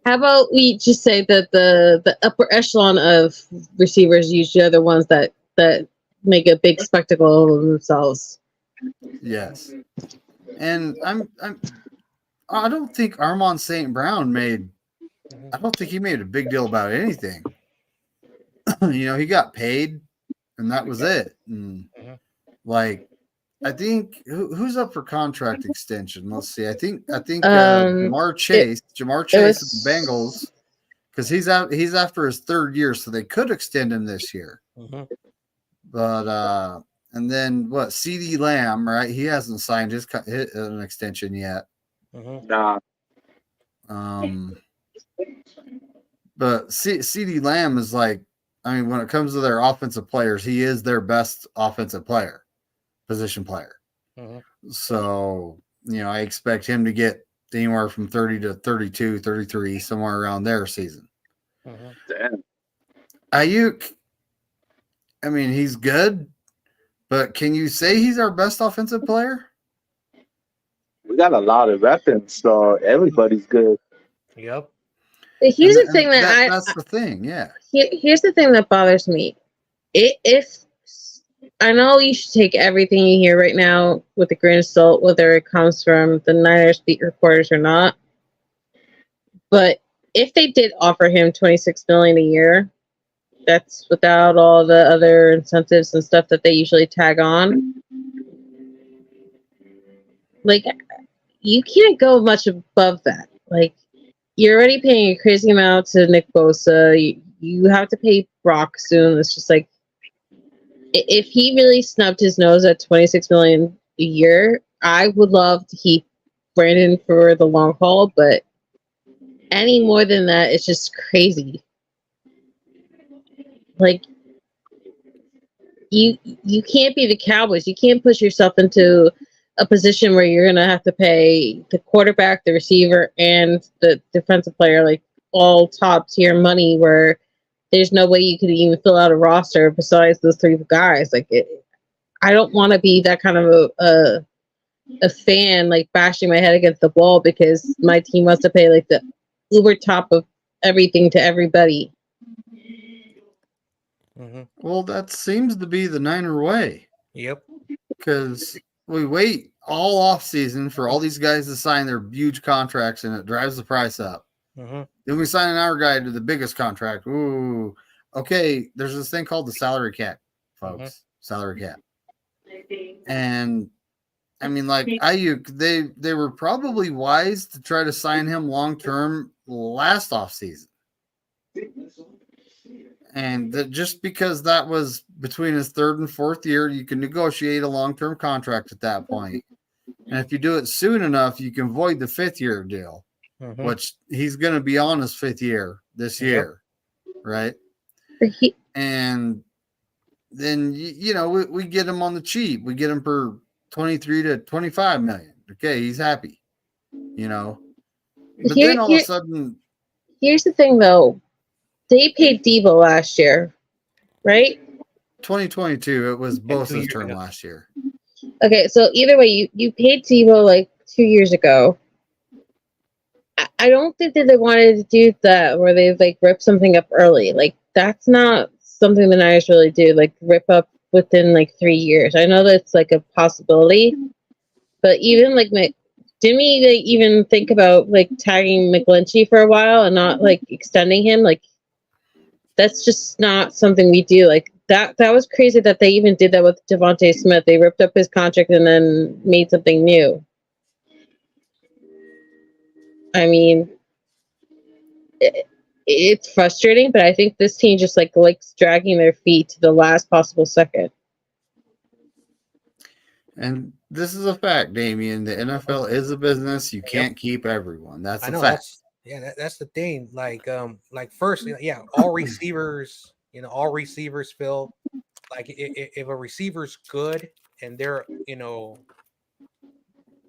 how about we just say that the upper echelon of receivers usually are the ones that make a big spectacle of themselves. Yes. And I don't think Armand St. Brown made a big deal about anything. He got paid and that was it. And I think who's up for contract extension? Let's see. I think Jamar Chase at the Bengals, because he's after his third year, so they could extend him this year. Mm-hmm. But and then what? CeeDee Lamb, right? He hasn't signed an extension yet. Mm-hmm. Nah. But CeeDee Lamb is when it comes to their offensive players, he is their best offensive position player. Mm-hmm. So, I expect him to get anywhere from 30 to 32, 33, somewhere around their season. Mm-hmm. Damn. Aiyuk, he's good, but can you say he's our best offensive player? We got a lot of weapons, so everybody's good. Yep. Here's the thing that's the thing, yeah. Here's the thing that bothers me. If I know you should take everything you hear right now with a grain of salt, whether it comes from the Niners beat reporters or not. But if they did offer him $26 million a year, that's without all the other incentives and stuff that they usually tag on. Like, you can't go much above that. Like, you're already paying a crazy amount to Nick Bosa. You have to pay Brock soon. It's just like, if he really snubbed his nose at $26 million a year, I would love to keep Brandon for the long haul. But any more than that, it's just crazy. Like, you can't be the Cowboys. You can't push yourself into a position where you're gonna have to pay the quarterback, the receiver, and the defensive player like all top tier money. Where there's no way you could even fill out a roster besides those three guys. Like, I don't want to be that kind of a fan like bashing my head against the wall because my team wants to pay like the uber top of everything to everybody. Mm-hmm. Well, that seems to be the Niner way. Yep. Because we wait all off season for all these guys to sign their huge contracts, and it drives the price up. Mm-hmm. Then we sign our guy to the biggest contract. Ooh, okay. There's this thing called the salary cap, folks. Mm-hmm. Salary cap. And I mean, like Aiyuk, they were probably wise to try to sign him long term last off season. And just because that was between his third and fourth year, you can negotiate a long-term contract at that point. And if you do it soon enough, you can void the fifth-year deal, Mm-hmm. which he's going to be on his fifth year this year, right? And then, we get him on the cheap. We get him for 23 to 25 million. Okay, he's happy, But then all of a sudden... Here's the thing, though. They paid Debo last year, right? 2022. It was Bosa's term last year. Okay, so either way, you paid Debo like 2 years ago. I don't think that they wanted to do that where they like rip something up early. Like, that's not something the Niners really do. Like, rip up within like 3 years. I know that's like a possibility, but even like didn't we like, even think about like tagging McGlinchey for a while and not like extending him? Like, that's just not something we do. Like, that was crazy that they even did that with Devontae Smith. They ripped up his contract and then made something new. I mean, it's frustrating, but I think this team just like likes dragging their feet to the last possible second. And this is a fact, Damien. The NFL is a business. You can't keep everyone. That's a fact. That's the thing. Like first, all receivers, Phil. Like, if a receiver's good and they're,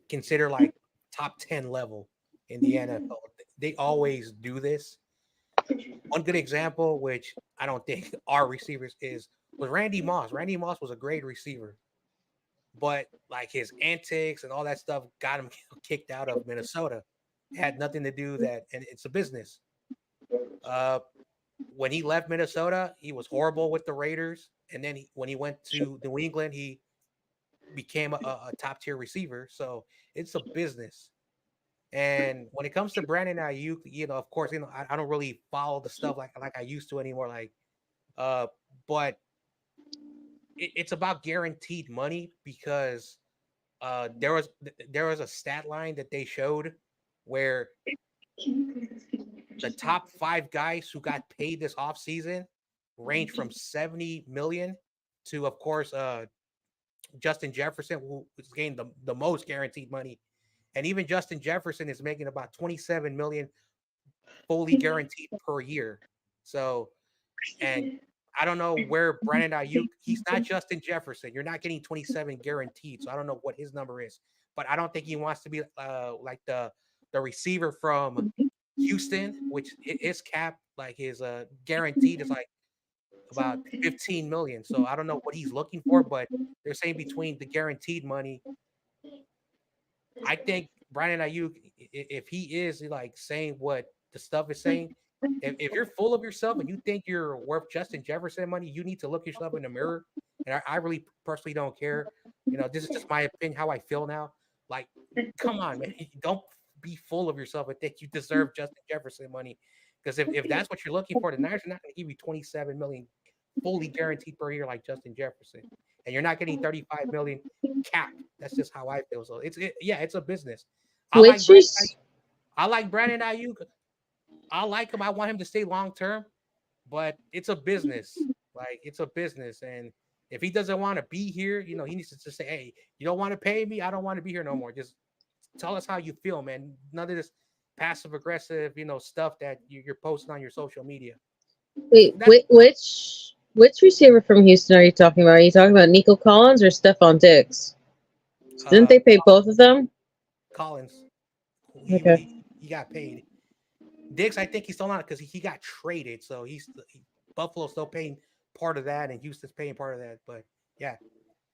consider like top 10 level in the NFL, they always do this. One good example, which I don't think our receivers was Randy Moss. Randy Moss was a great receiver, but like his antics and all that stuff got him kicked out of Minnesota. It had nothing to do that, and it's a business. When he left Minnesota, he was horrible with the Raiders, and then when he went to New England, he became a top tier receiver. So it's a business. And when it comes to Brandon Aiyuk, of course, I don't really follow the stuff like I used to anymore. Like, but it's about guaranteed money because there was a stat line that they showed where the top 5 guys who got paid this offseason range from 70 million to, of course, Justin Jefferson, who is getting the most guaranteed money. And even Justin Jefferson is making about 27 million fully guaranteed per year. So, and I don't know where Brandon Aiyuk, he's not Justin Jefferson. You're not getting 27 guaranteed. So I don't know what his number is, but I don't think he wants to be like the receiver from Houston, which his cap, like his guaranteed is like about 15 million. So I don't know what he's looking for, but they're saying between the guaranteed money, I think Brandon Aiyuk, if he is like saying what the stuff is saying, if you're full of yourself and you think you're worth Justin Jefferson money, you need to look yourself in the mirror and I really personally don't care. This is just my opinion, how I feel now. Like, come on, man, don't be full of yourself and think you deserve Justin Jefferson money. Because if that's what you're looking for, the Niners are not going to give you 27 million fully guaranteed per year like Justin Jefferson, and you're not getting 35 million cap. That's just how I feel. So it's a business. I like Which Brandon. is I like Brandon Ayuk. I like him. I want him to stay long term, but it's a business. Like, it's a business, and if he doesn't want to be here, he needs to just say, "Hey, you don't want to pay me. I don't want to be here no more." Just tell us how you feel, man. None of this passive aggressive, stuff that you're posting on your social media. wait, which receiver from Houston are you talking about? Are you talking about Nico Collins or Stephon Diggs? Didn't they pay both of them? Collins, Okay. he got paid. Diggs, I think he's still not because he got traded, so Buffalo's still paying part of that, and Houston's paying part of that. But yeah,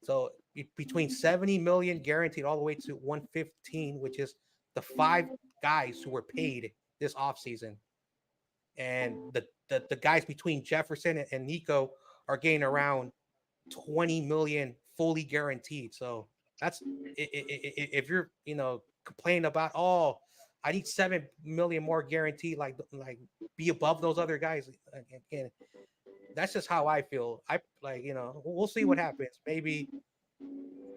so between 70 million guaranteed all the way to 115, which is the 5 guys who were paid this offseason. And the guys between Jefferson and Nico are getting around 20 million fully guaranteed. So that's if you're complaining about, oh, I need 7 million more guaranteed, like be above those other guys. Again, that's just how I feel. We'll see what happens. Maybe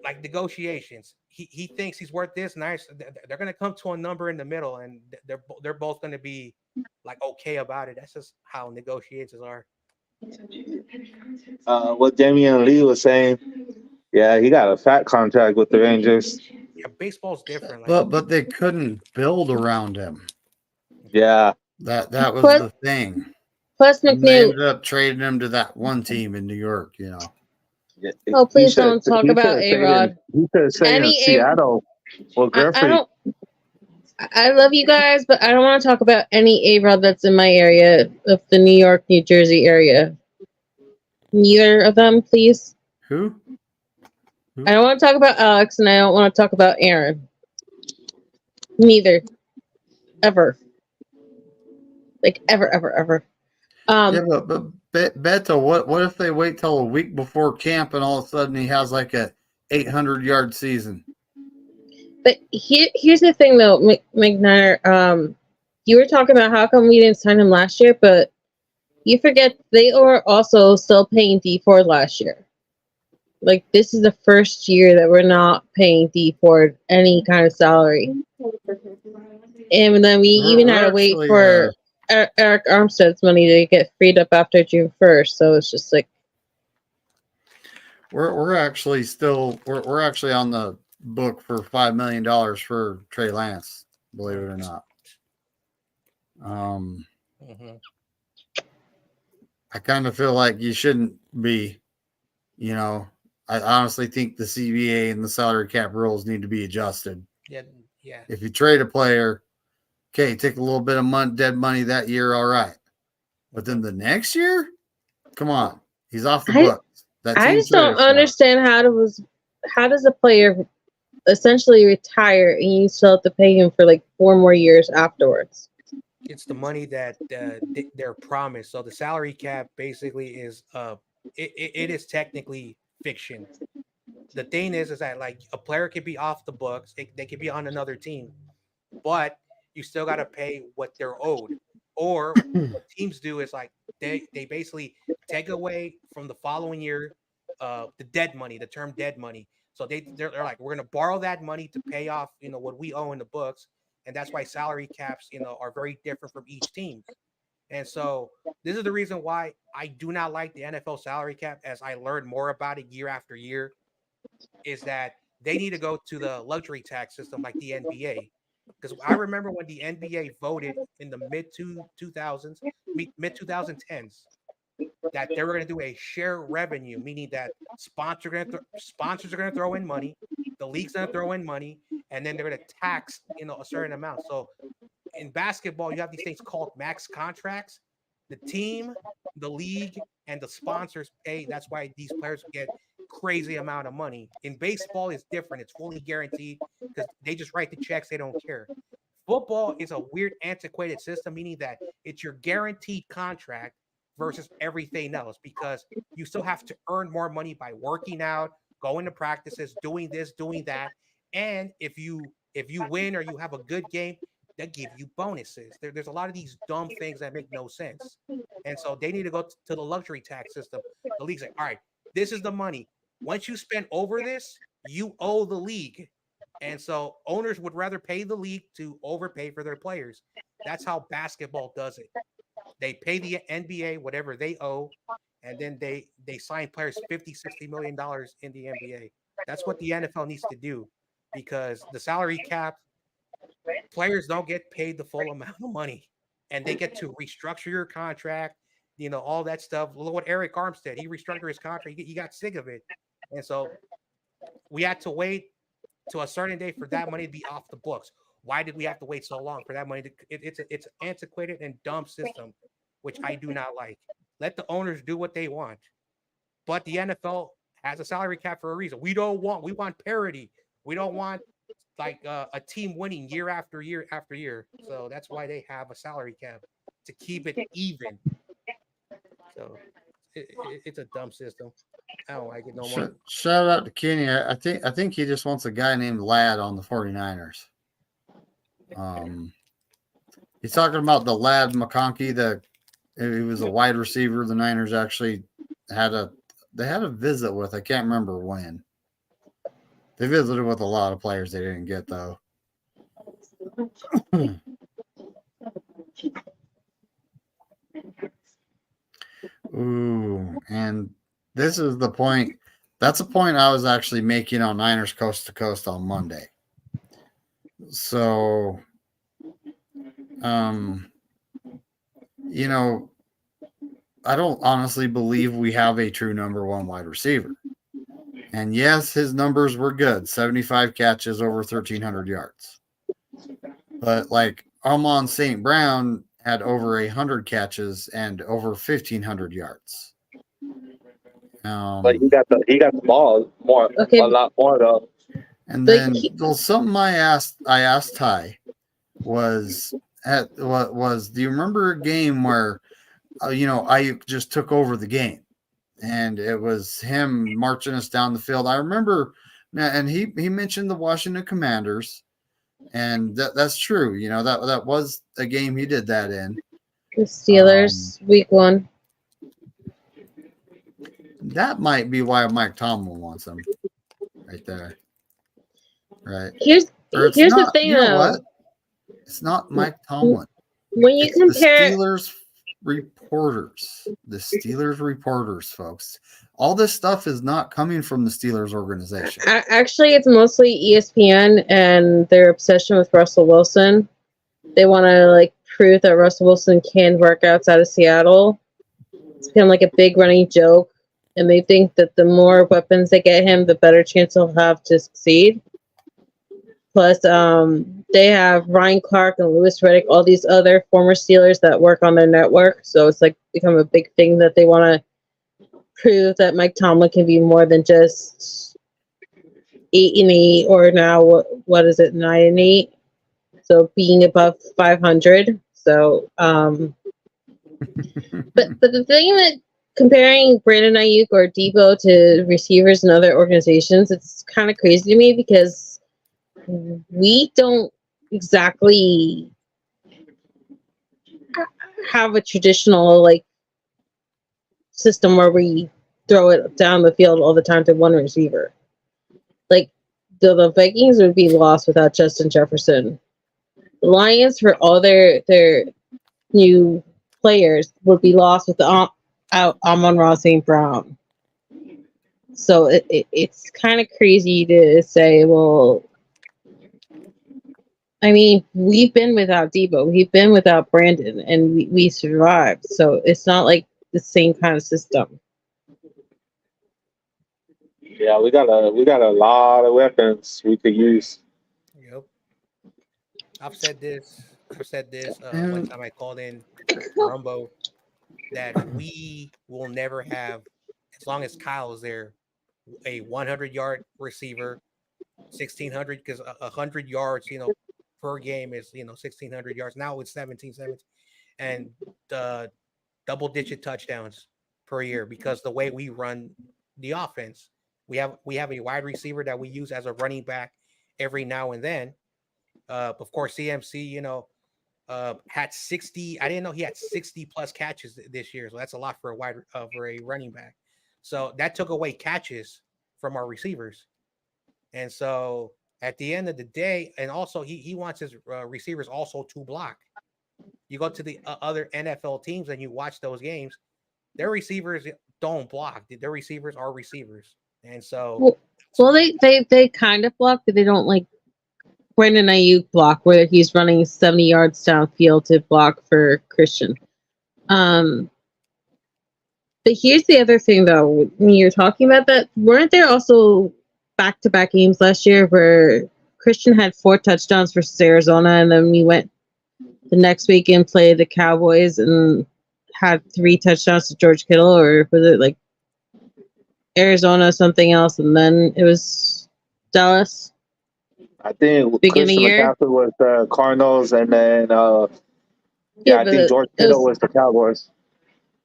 like negotiations. He thinks he's worth this. Nice. They're gonna come to a number in the middle, and they're both gonna be like okay about it. That's just how negotiations are. What Damian Lee was saying, yeah, he got a fat contract with the Rangers. Yeah, baseball's different. Like, But they couldn't build around him. Yeah, That was Plus, the thing. plus And they McNeil. ended up trading him to that one team in New York. Oh, please don't he talk about should have stayed A-Rod. in Any A. Seattle or I Griffey. don't. I love you guys, but I don't want to talk about any A-Rod that's in my area of the New York, New Jersey area. Neither of them, please. Who? I don't want to talk about Alex, and I don't want to talk about Aaron. Neither. Ever. Like, ever, ever, ever. Yeah, but Beto, what if they wait till a week before camp and all of a sudden he has like a 800-yard season? But here's the thing, though, McNair. You were talking about how come we didn't sign him last year, but you forget they were also still paying D Ford last year. Like, this is the first year that we're not paying D Ford any kind of salary. And then we even had to wait for Eric Armstead's money to get freed up after June 1st. So it's just like we're actually on the book for $5 million for Trey Lance, believe it or not. I kind of feel like you shouldn't be, I honestly think the CBA and the salary cap rules need to be adjusted. Yeah. If you trade a player, okay, take a little bit of dead money that year, all right. But then the next year, come on, he's off the books. I just don't understand how does a player essentially retire and you still have to pay him for like 4 more years afterwards? It's the money that they're promised. So the salary cap basically is it is technically fiction. The thing is that like a player could be off the books, they could be on another team, but you still got to pay what they're owed. Or what teams do is like they basically take away from the following year the dead money, the term dead money. So they're like, we're gonna borrow that money to pay off what we owe in the books, and that's why salary caps are very different from each team. And so this is the reason why I do not like the NFL salary cap. As I learn more about it year after year, is that they need to go to the luxury tax system like the NBA. Because I remember when the NBA voted in the mid 2010s that they were going to do a share revenue, meaning that sponsors are going to throw in money, the league's going to throw in money, and then they're going to tax a certain amount. So in basketball, you have these things called max contracts. The team, the league, and the sponsors pay. That's why these players get crazy amount of money. In baseball, it's different. It's fully guaranteed because they just write the checks. They don't care. Football is a weird, antiquated system, meaning that it's your guaranteed contract versus everything else, because you still have to earn more money by working out, going to practices, doing this, doing that. And if you win or you have a good game, they give you bonuses. There's a lot of these dumb things that make no sense. And so they need to go to the luxury tax system. The league's like, all right, this is the money. Once you spend over this, you owe the league. And so owners would rather pay the league to overpay for their players. That's how basketball does it. They pay the NBA whatever they owe, and then they sign players 50, $60 million in the NBA. That's what the NFL needs to do, because the salary cap, players don't get paid the full amount of money, and they get to restructure your contract, all that stuff. Look what Eric Armstead, he restructured his contract. He got sick of it. And so we had to wait to a certain day for that money to be off the books. Why did we have to wait so long for that money? It's an antiquated and dumb system, which I do not like. Let the owners do what they want. But the NFL has a salary cap for a reason. We want parity. We don't want like a team winning year after year after year. So that's why they have a salary cap, to keep it even. So it's a dumb system. I don't like it no more. Shout out to Kenny. I think he just wants a guy named Ladd on the 49ers. He's talking about the Ladd McConkey. He was a wide receiver. The Niners actually had a visit with. I can't remember when. They visited with a lot of players they didn't get though. Ooh, and this is the point. That's a point I was actually making on Niners Coast to Coast on Monday. So, I don't honestly believe we have a true number one wide receiver. And yes, his numbers were good. 75 catches, over 1,300 yards. But like Amon St. Brown had over 100 catches and over 1,500 yards. But he got the ball more, Okay. a lot more though. And then something I asked Ty was do you remember a game where Aiyuk just took over the game, and it was him marching us down the field? I remember, and he mentioned the Washington Commanders, and that's true. That was a game he did that in. The Steelers, week 1. That might be why Mike Tomlin wants him right there. Right. Here's the thing, though. What? It's not Mike Tomlin. When you compare the Steelers reporters, folks. All this stuff is not coming from the Steelers organization. Actually, it's mostly ESPN and their obsession with Russell Wilson. They want to prove that Russell Wilson can work outside of Seattle. It's become a big running joke, and they think that the more weapons they get him, the better chance he'll have to succeed. Plus, they have Ryan Clark and Louis Riddick, all these other former Steelers that work on their network. So it's become a big thing that they want to prove that Mike Tomlin can be more than just 8-8, or now what is it, 9-8? So being above 500. So, but the thing that comparing Brandon Aiyuk or Debo to receivers in other organizations, it's kind of crazy to me, because we don't exactly have a traditional system where we throw it down the field all the time to one receiver. The Vikings would be lost without Justin Jefferson. The Lions, for all their new players, would be lost without Amon-Ra St. Brown. So it's kind of crazy to say, well, I mean, we've been without Debo, we've been without Brandon, and we survived. So it's not like the same kind of system. Yeah, we got a lot of weapons we could use. Yep. I've said this one time I called in Rumbo, that we will never have, as long as Kyle is there, a 100-yard receiver, 1,600, because 100 yards, per game is 1,600 yards. Now it's 17, and double-digit touchdowns per year because the way we run the offense, we have a wide receiver that we use as a running back every now and then. Of course, CMC, had 60. I didn't know he had 60 plus catches this year, so that's a lot for a running back. So that took away catches from our receivers, and so at the end of the day, and also he wants his receivers also to block. You go to the other NFL teams and you watch those games, their receivers don't block. Their receivers are receivers, and so well, they kind of block, but they don't like Brandon Aiyuk block where he's running 70 yards downfield to block for Christian. But here's the other thing, though. When you're talking about that, weren't there also back-to-back games last year where Christian had 4 touchdowns versus Arizona, and then we went the next week and played the Cowboys and had 3 touchdowns to George Kittle, or was it like Arizona something else, and then it was Dallas? I think Beginning Christian year? McCaffrey was the Cardinals, and then I but think George Kittle was the Cowboys.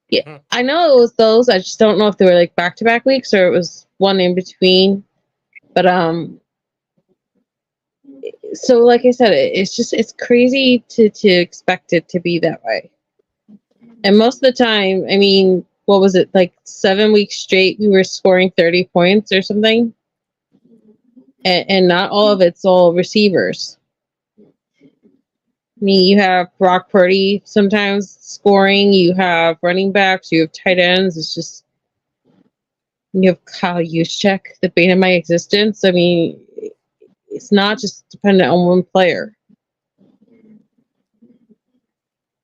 Yeah, I know it was those. I just don't know if they were like back-to-back weeks or it was one in between. But so like I said, it's crazy to expect it to be that way. And most of the time, I mean, what was it, like 7 weeks straight we were scoring 30 points or something? And not all of it's all receivers. I mean, you have Brock Purdy sometimes scoring, you have running backs, you have tight ends. It's just, you have Kyle Juszczyk, the bane of my existence. I mean, it's not just dependent on one player.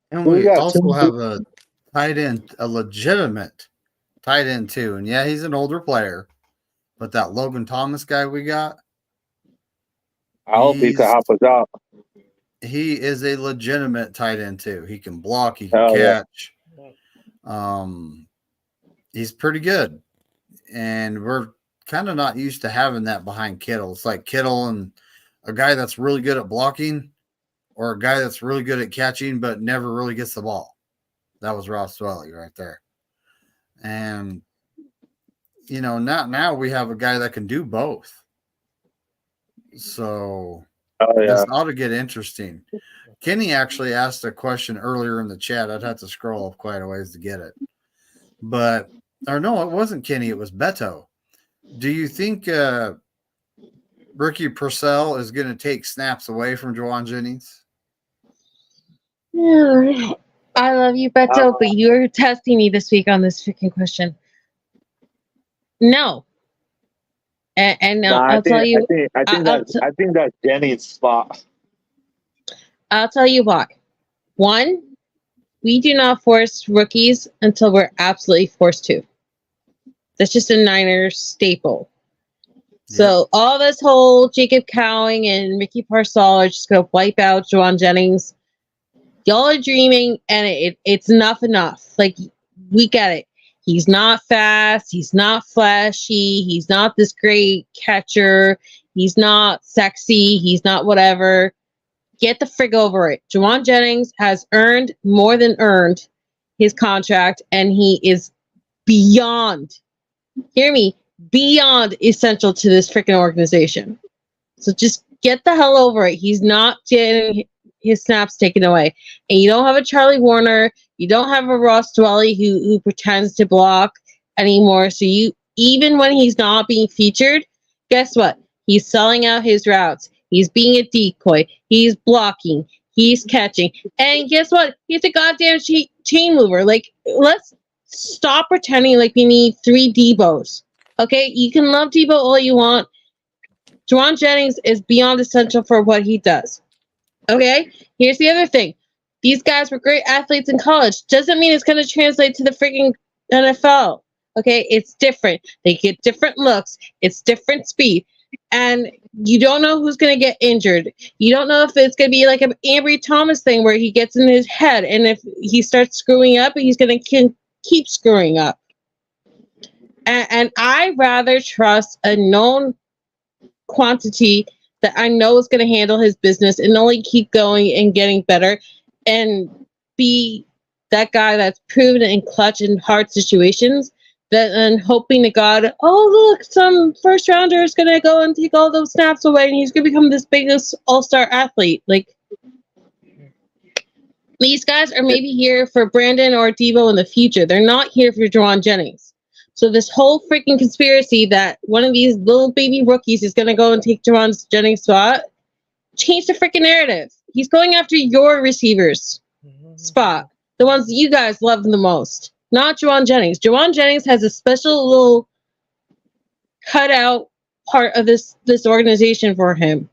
And We we got also two- have a tight end, a legitimate tight end too. And yeah, he's an older player, but that Logan Thomas guy we got, I hope he could He's- help us out. he is a legitimate tight end too. He can block, he can Oh, yeah. catch. He's pretty good. And we're kind of not used to having that behind Kittle. It's like Kittle and a guy that's really good at blocking or a guy that's really good at catching but never really gets the ball. That was Ross Dwelly right there. And now we have a guy that can do both. So Oh, yeah. this ought to get interesting. Kenny actually asked a question earlier in the chat. I'd have to scroll up quite a ways to get it. But, or no, it wasn't Kenny. It was Beto. Do you think Ricky Purcell is going to take snaps away from Juwan Jennings? Yeah, I love you, Beto, but you're testing me this week on this freaking question. No. And Nah, I'll tell you. I think that's Jenny's spot. I'll tell you why. One, we do not force rookies until we're absolutely forced to. That's just a Niners staple. So all this whole Jacob Cowing and Ricky Parcell are just going to wipe out Juwan Jennings. Y'all are dreaming, and it's enough. Like, we get it. He's not fast. He's not flashy. He's not this great catcher. He's not sexy. He's not whatever. Get the frig over it. Juwan Jennings has more than earned his contract, and he is beyond, hear me, beyond essential to this freaking organization. So just get the hell over it. He's not getting his snaps taken away. And you don't have a Charlie Warner. You don't have a Ross Dwelly who pretends to block anymore. So even when he's not being featured, guess what? He's selling out his routes. He's being a decoy. He's blocking. He's catching. And guess what? He's a goddamn chain mover. Like, let's stop pretending like we need 3 Debos. Okay? You can love Debo all you want. Juwan Jennings is beyond essential for what he does. Okay? Here's the other thing. These guys were great athletes in college. Doesn't mean it's going to translate to the freaking NFL. Okay? It's different. They get different looks. It's different speed. And you don't know who's going to get injured. You don't know if it's going to be like an Ambry Thomas thing where he gets in his head. And if he starts screwing up, he's going to keep screwing up. And I rather trust a known quantity that I know is going to handle his business and only keep going and getting better and be that guy that's proven in clutch in hard situations, and hoping to God, oh look, some first rounder is gonna go and take all those snaps away, and he's gonna become this biggest all-star athlete. Like, these guys are maybe here for Brandon or Deebo in the future. They're not here for Juwan Jennings. So this whole freaking conspiracy that one of these little baby rookies is gonna go and take Juwan Jennings' spot, change the freaking narrative. He's going after your receivers spot, the ones that you guys love the most, not Juwan Jennings. Juwan Jennings has a special little cutout part of this organization for him.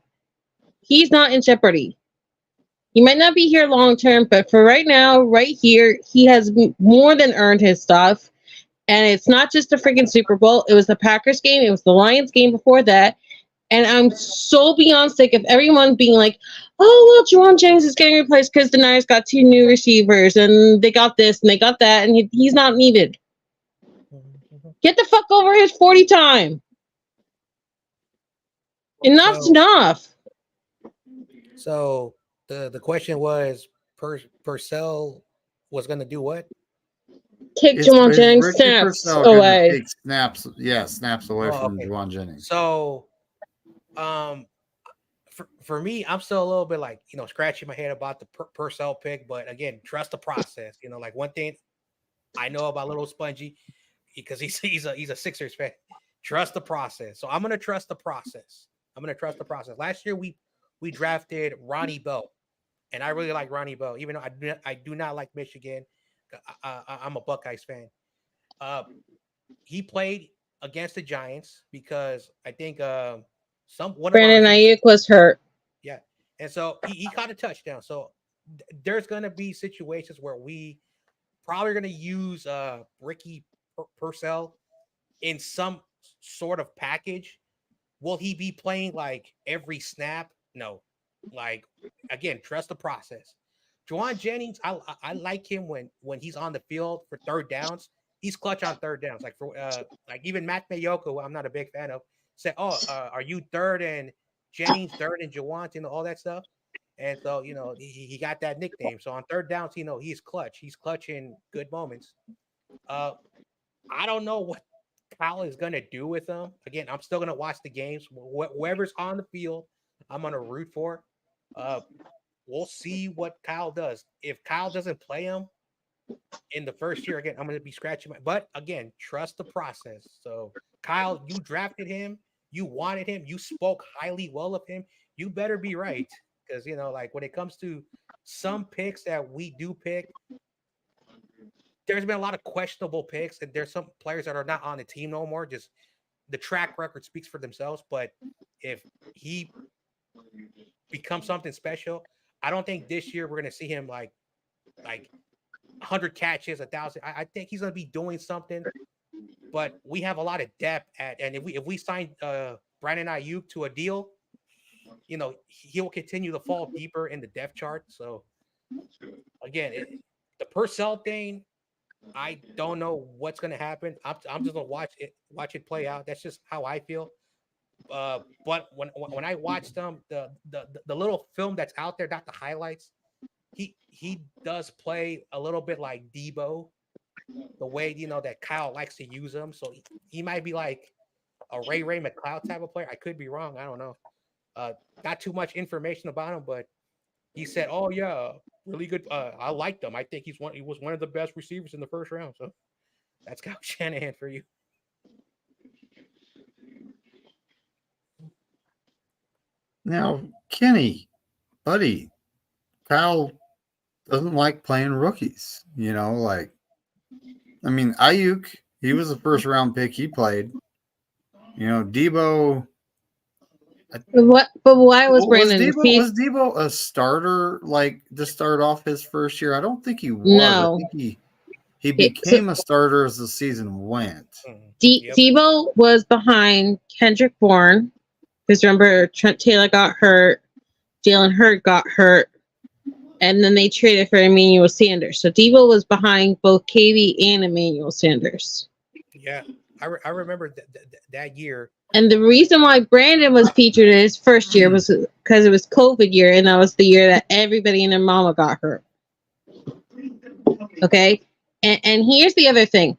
He's not in jeopardy. He might not be here long term, but for right now, right here, he has more than earned his stuff. And it's not just the freaking Super Bowl. It was the Packers game. It was the Lions game before that. And I'm so beyond sick of everyone being like, oh, well, Juwan Jennings is getting replaced because the Niners got 2 new receivers and they got this and they got that, and he's not needed. Get the fuck over his 40 time. Enough's enough. So the question was, Purcell was going to do what? Take Juwan Jennings snaps away. Take snaps away from Juwan Jennings. So, for me, I'm still a little bit like, scratching my head about the Purcell pick, but again, trust the process. Like one thing I know about Little Spongy, because he's a Sixers fan. Trust the process. So I'm gonna trust the process. Last year we drafted Ronnie Bell, and I really like Ronnie Bell, even though I do not like Michigan. I'm a Buckeyes fan. He played against the Giants because I think Brandon Aiyuk was hurt. Yeah, and so he caught a touchdown. So there's gonna be situations where we probably gonna use Ricky Purcell in some sort of package. Will he be playing like every snap? No. Like, again, trust the process. Juwan Jennings, I like him when he's on the field for third downs. He's clutch on third downs. Like like even Matt Mayoka, who I'm not a big fan of, said, "Oh, are you third and Jennings, third and Juwan, all that stuff." And so he got that nickname. So on third downs, he's clutch. He's clutch in good moments. I don't know what Kyle is gonna do with him. Again, I'm still gonna watch the games. Whoever's on the field, I'm gonna root for. We'll see what Kyle does. If Kyle doesn't play him in the first year, again, I'm going to be scratching my. But again, trust the process. So, Kyle, you drafted him. You wanted him. You spoke highly well of him. You better be right. Because, like when it comes to some picks that we do pick, there's been a lot of questionable picks. And there's some players that are not on the team no more. Just the track record speaks for themselves. But if he becomes something special, I don't think this year we're going to see him like 100 catches, 1,000. I think he's going to be doing something, but we have a lot of depth and if we sign Brandon Aiyuk to a deal, he will continue to fall deeper in the depth chart. So again, the Purcell thing, I don't know what's going to happen. I'm just going to watch it play out. That's just how I feel. But when I watched the little film that's out there, not the highlights, he does play a little bit like Deebo, the way that Kyle likes to use him. So he might be like a Ray McCloud type of player. I could be wrong. I don't know. Not too much information about him, but he said, "Oh yeah, really good. I liked him. I think he was one of the best receivers in the first round." So that's Kyle Shanahan for you. Now, Kenny, buddy, Kyle doesn't like playing rookies. Ayuk, he was a first round pick. He played. Deebo. But why was Brandon? Was Deebo a starter to start off his first year? I don't think he was. No. I think he became a starter as the season went. Deebo was behind Kendrick Bourne. Because remember, Trent Taylor got hurt, Jalen Hurd got hurt, and then they traded for Emmanuel Sanders. So Deebo was behind both KD and Emmanuel Sanders. Yeah, I remember that year. And the reason why Brandon was featured in his first year was because it was COVID year, and that was the year that everybody and their mama got hurt. Okay. And here's the other thing.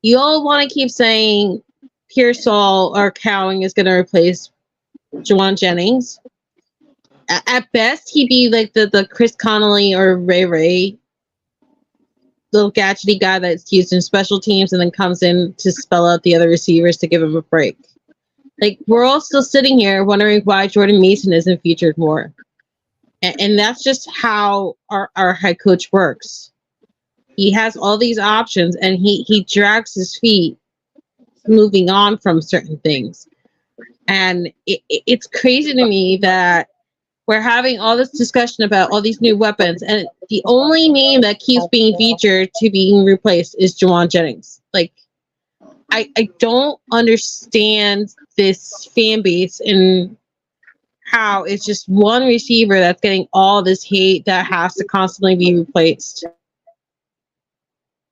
You all want to keep saying Pearsall or Cowing is going to replace Juwan Jennings. At best, he'd be like the Chris Connolly or Ray, little gadgety guy that's used in special teams and then comes in to spell out the other receivers to give him a break. Like, we're all still sitting here wondering why Jordan Mason isn't featured more. And that's just how our head coach works. He has all these options and he drags his feet moving on from certain things. And it's crazy to me that we're having all this discussion about all these new weapons, and the only name that keeps being featured to being replaced is Juwan Jennings. Like, I don't understand this fan base and how it's just one receiver that's getting all this hate that has to constantly be replaced.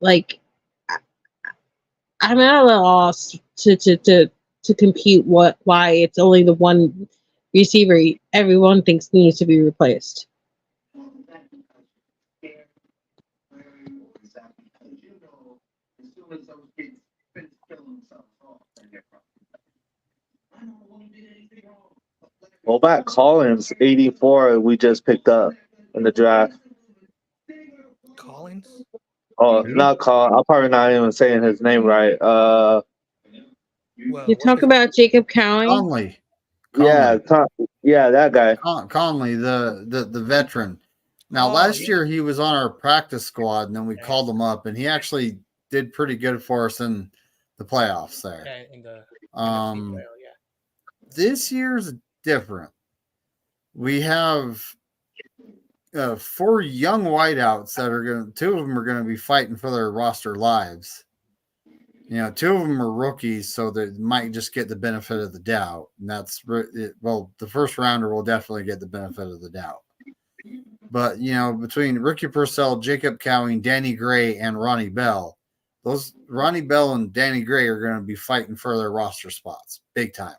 Like, I'm at a loss to compute why it's only the one receiver everyone thinks needs to be replaced. Well, Matt Collins, 84, we just picked up in the draft. Collins? Oh, not Collins. I'm probably not even saying his name right. Well, You talk about Jacob Cowing. Conley. Yeah, yeah, that guy. Conley, the veteran. Now, last year he was on our practice squad, and then we called him up, and he actually did pretty good for us in the playoffs there. Yeah, in the This year's different. We have 4 young wideouts that are going. 2 of them are going to be fighting for their roster lives. 2 of them are rookies, so they might just get the benefit of the doubt. And that's well, the first rounder will definitely get the benefit of the doubt. But between Ricky Purcell, Jacob Cowing, Danny Gray, and Ronnie Bell, those Ronnie Bell and Danny Gray are going to be fighting for their roster spots, big time.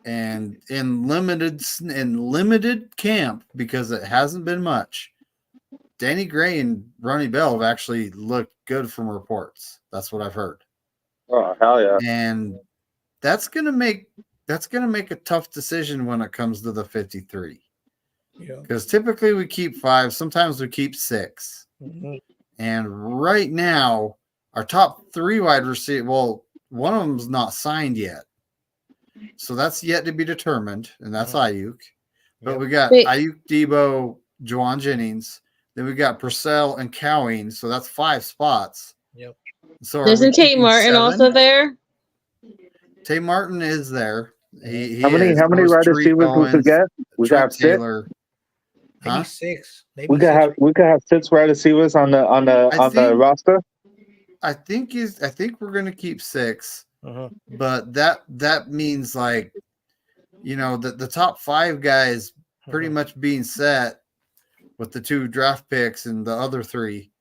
And in limited camp, because it hasn't been much, Danny Gray and Ronnie Bell have actually looked good from reports. That's what I've heard. Oh, hell yeah. And that's gonna make a tough decision when it comes to the 53. Yeah. Because typically we keep 5, sometimes we keep 6. Mm-hmm. And right now, our top 3 wide receiver, well, one of them's not signed yet. So that's yet to be determined, and that's Aiyuk. But we got Aiyuk, Debo, Juwan Jennings. Then we got Purcell and Cowing, so that's 5 spots. Yep. So isn't Tay Martin 7? also there? Tay Martin is there. He how many wide receivers we could get? We Trent got 6. Taylor. Maybe 6. Maybe we could have 6 wide receivers on the roster. I think we're gonna keep 6. But that means the top 5 guys pretty much being set with the 2 draft picks and the other 3,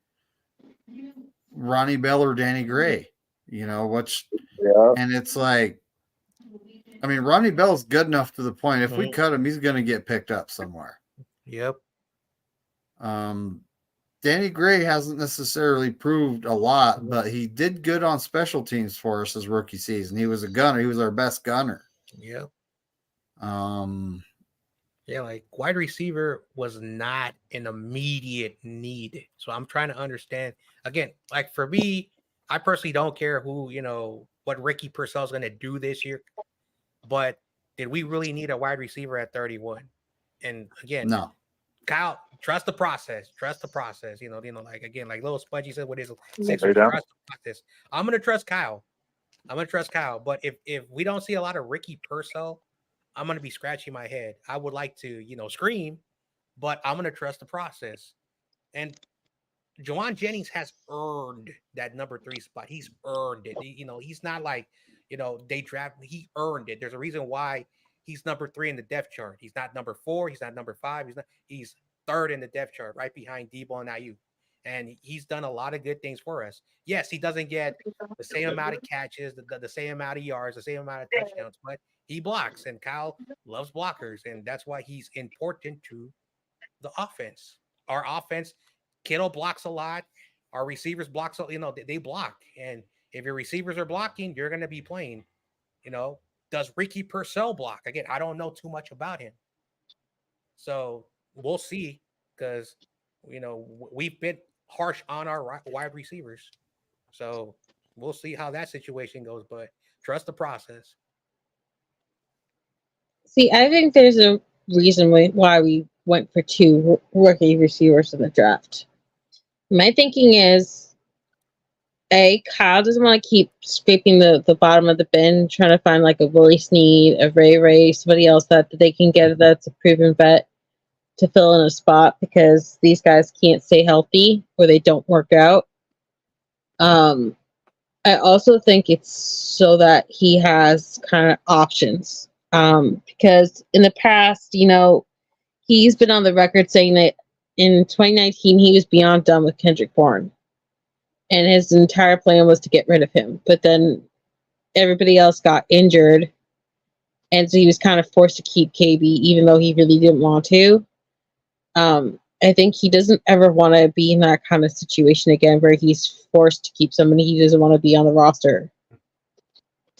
Ronnie Bell or Danny Gray, and it's like, I mean, Ronnie Bell's good enough to the point if we cut him, he's going to get picked up somewhere. Yep. Danny Gray hasn't necessarily proved a lot, but he did good on special teams for us his rookie season. He was a gunner. He was our best gunner. Yep. Yeah, like wide receiver was not an immediate need. So I'm trying to understand. Again, like for me, I personally don't care what Ricky Purcell is going to do this year. But did we really need a wide receiver at 31? And again, no. Kyle, trust the process. Trust the process. Like little Spongy said, what is it? Trust the process. I'm gonna trust Kyle. But if we don't see a lot of Ricky Purcell, I'm gonna be scratching my head. I would like to, scream, but I'm gonna trust the process. And Juwan Jennings has earned that number 3 spot. He's earned it. He's not like, they draft. He earned it. There's a reason why he's number 3 in the depth chart. He's not number 4. He's not number 5. He's 3rd in the depth chart, right behind Debo and Aiyuk. And he's done a lot of good things for us. Yes, he doesn't get the same amount of catches, the same amount of yards, the same amount of touchdowns, but he blocks. And Kyle loves blockers, and that's why he's important to the offense. our offense, Kittle blocks a lot. Our receivers block, so they block. And if your receivers are blocking, you're going to be playing. Does Ricky Purcell block? Again, I don't know too much about him, so we'll see. Because we've been harsh on our wide receivers, so we'll see how that situation goes. But trust the process. See, I think there's a reason why we went for two rookie receivers in the draft. My thinking is, Kyle doesn't want to keep scraping the bottom of the bin, trying to find like a Willie Snead, a Ray, somebody else that they can get that's a proven vet to fill in a spot, because these guys can't stay healthy or they don't work out. I also think it's so that he has kind of options. Because in the past, he's been on the record saying that in 2019 he was beyond done with Kendrick Bourne, and his entire plan was to get rid of him. But then everybody else got injured, and so he was kind of forced to keep KB, even though he really didn't want to. I think he doesn't ever want to be in that kind of situation again, where he's forced to keep somebody he doesn't want to be on the roster.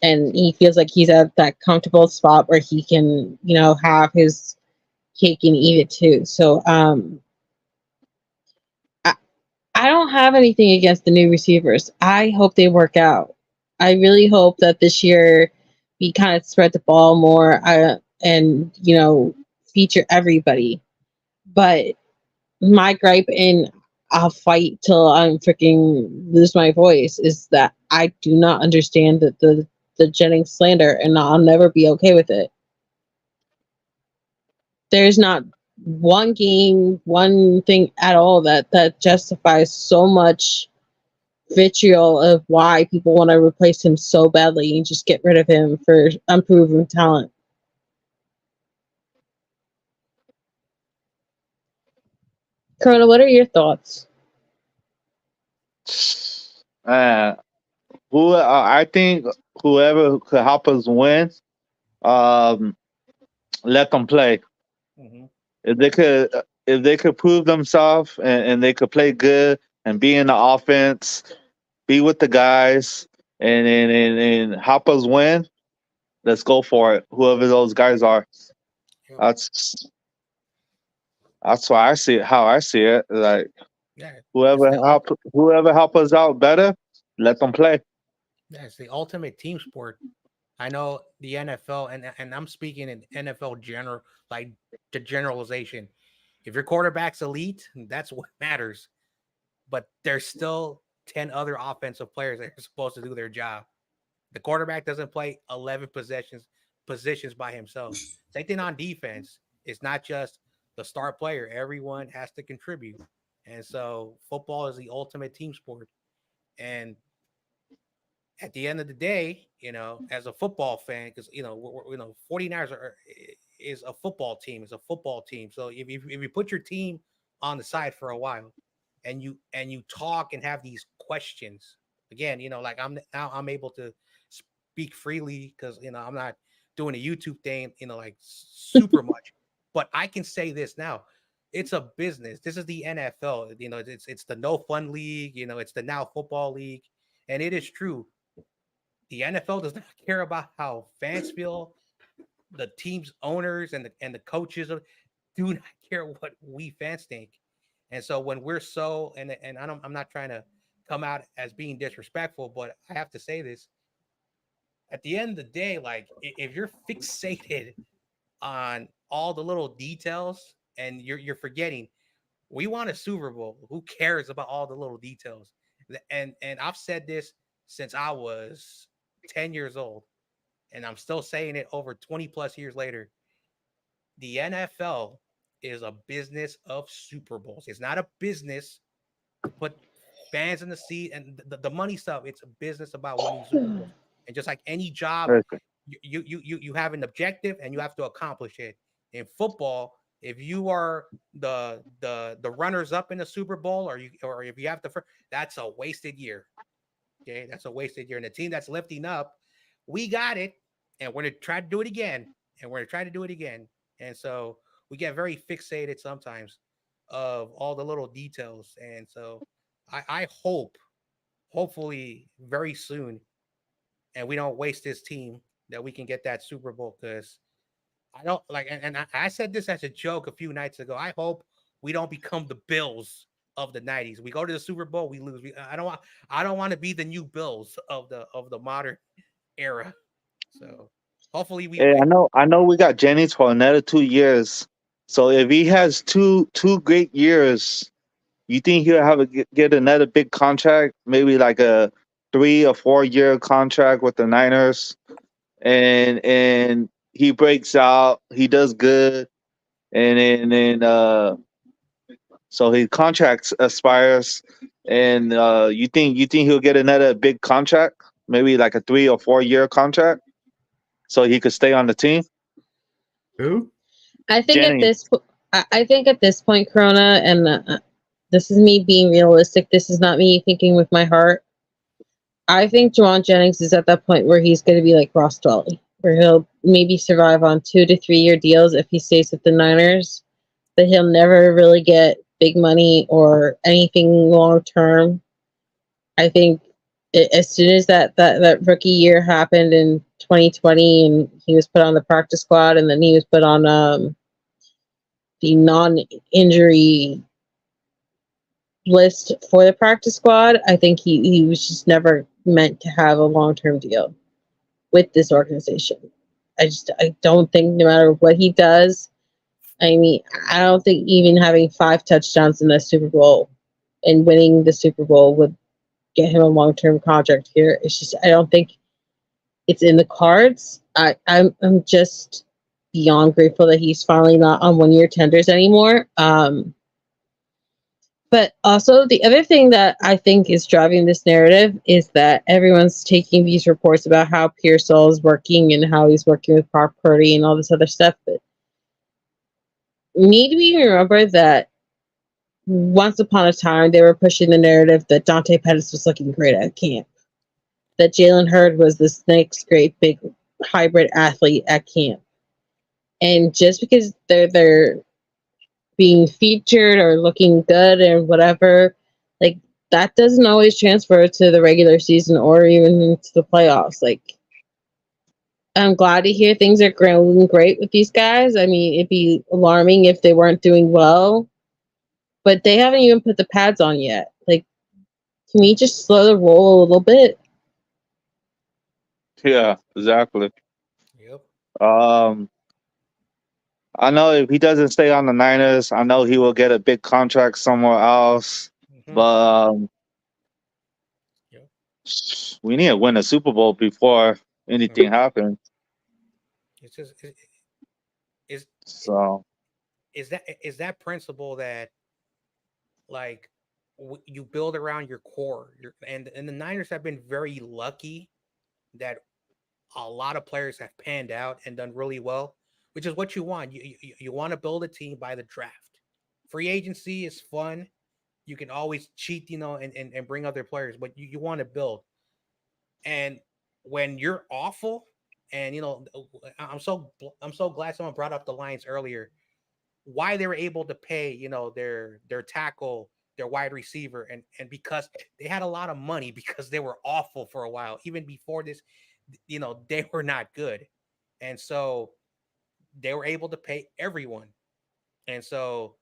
And he feels like he's at that comfortable spot where he can, have his cake and eat it too. So I don't have anything against the new receivers. I hope they work out. I really hope that this year we kind of spread the ball more and, feature everybody. But my gripe, and I'll fight till I'm freaking lose my voice, is that I do not understand the Jennings slander, and I'll never be okay with it. There's not one game, one thing at all that justifies so much vitriol of why people want to replace him so badly and just get rid of him for unproven talent. Corona, what are your thoughts? I think whoever could help us win, let them play. Mm-hmm. If they could prove themselves and they could play good and be in the offense, be with the guys, and help us win, let's go for it. Whoever those guys are, that's why I see it. How I see it, like whoever help us out better, let them play. Yeah, it's the ultimate team sport. I know the NFL, and I'm speaking in NFL general, like the generalization. If your quarterback's elite, that's what matters. But there's still 10 other offensive players that are supposed to do their job. The quarterback doesn't play 11 positions by himself. Same thing on defense. It's not just the star player. Everyone has to contribute. And so football is the ultimate team sport. And at the end of the day, as a football fan, because 49ers is a football team. It's a football team. So if you put your team on the side for a while, and you talk and have these questions, again, like I'm able to speak freely because I'm not doing a YouTube thing, like super much. But I can say this now. It's a business. This is the NFL. It's the no fun league. It's the now football league, and it is true. The NFL does not care about how fans feel. The team's owners and the coaches do not care what we fans think. And so when we're I'm not trying to come out as being disrespectful, but I have to say this. At the end of the day, like if you're fixated on all the little details and you're forgetting, we want a Super Bowl. Who cares about all the little details? And I've said this since I was 10 years old, and I'm still saying it over 20 plus years later. The NFL is a business of Super Bowls. It's not a business to put fans in the seat and the money stuff. It's a business about winning Super Bowls. And just like any job, you have an objective and you have to accomplish it. In football, if you are the runners up in the Super Bowl, or if you have that's a wasted year. Okay, that's a wasted year. And the team that's lifting up, we got it, and we're gonna try to do it again, and we're gonna try to do it again. And so we get very fixated sometimes of all the little details. And so I hopefully very soon, and we don't waste this team, that we can get that Super Bowl. Because I don't like, and I said this as a joke a few nights ago. I hope we don't become the Bills of the '90s. We go to the Super Bowl, we lose. I don't want to be the new Bills of the modern era. So hopefully we Hey, win. I know we got Jennings for another 2 years. So if he has two great years, you think he'll have get another big contract, maybe like a 3 or 4 year contract with the Niners, and he breaks out, he does good, and so his contract expires, and you think he'll get another big contract, maybe like a 3 or 4 year contract, so he could stay on the team. Who? I think at Jennings. this I think at this point, Corona, and this is me being realistic. This is not me thinking with my heart. I think Juwan Jennings is at that point where he's going to be like Ross Dwelly, where he'll maybe survive on 2 to 3 year deals if he stays with the Niners, but he'll never really get big money or anything long term. I think as soon as that rookie year happened in 2020, and he was put on the practice squad, and then he was put on the non-injury list for the practice squad, I think he was just never meant to have a long-term deal with this organization. I don't think, no matter what he does, I mean, I don't think even having 5 touchdowns in the Super Bowl and winning the Super Bowl would get him a long-term contract here. It's just, I don't think it's in the cards. I'm just beyond grateful that he's finally not on 1 year tenders anymore. But also, the other thing that I think is driving this narrative is that everyone's taking these reports about how Pearsall is working and how he's working with Brock Purdy and all this other stuff. But we need to remember that once upon a time, they were pushing the narrative that Dante Pettis was looking great at camp, that Jalen Hurd was this next great big hybrid athlete at camp. And just because they're being featured or looking good or whatever, like, that doesn't always transfer to the regular season or even to the playoffs. Like, I'm glad to hear things are going great with these guys. I mean, it'd be alarming if they weren't doing well, but they haven't even put the pads on yet. Like, can we just slow the roll a little bit? Yeah, exactly. Yep. I know if he doesn't stay on the Niners, I know he will get a big contract somewhere else. Mm-hmm. But Yep. we need to win a Super Bowl before anything happens. It's just is So is that principle that, like, you build around your core. And the Niners have been very lucky that a lot of players have panned out and done really well, which is what you want. You want to build a team by the draft. Free agency is fun. You can always cheat, and bring other players, but you want to build. And when you're awful, and I'm so glad someone brought up the Lions earlier, why they were able to pay, their tackle, their wide receiver, and because they had a lot of money, because they were awful for a while. Even before this, they were not good. And so they were able to pay everyone. And so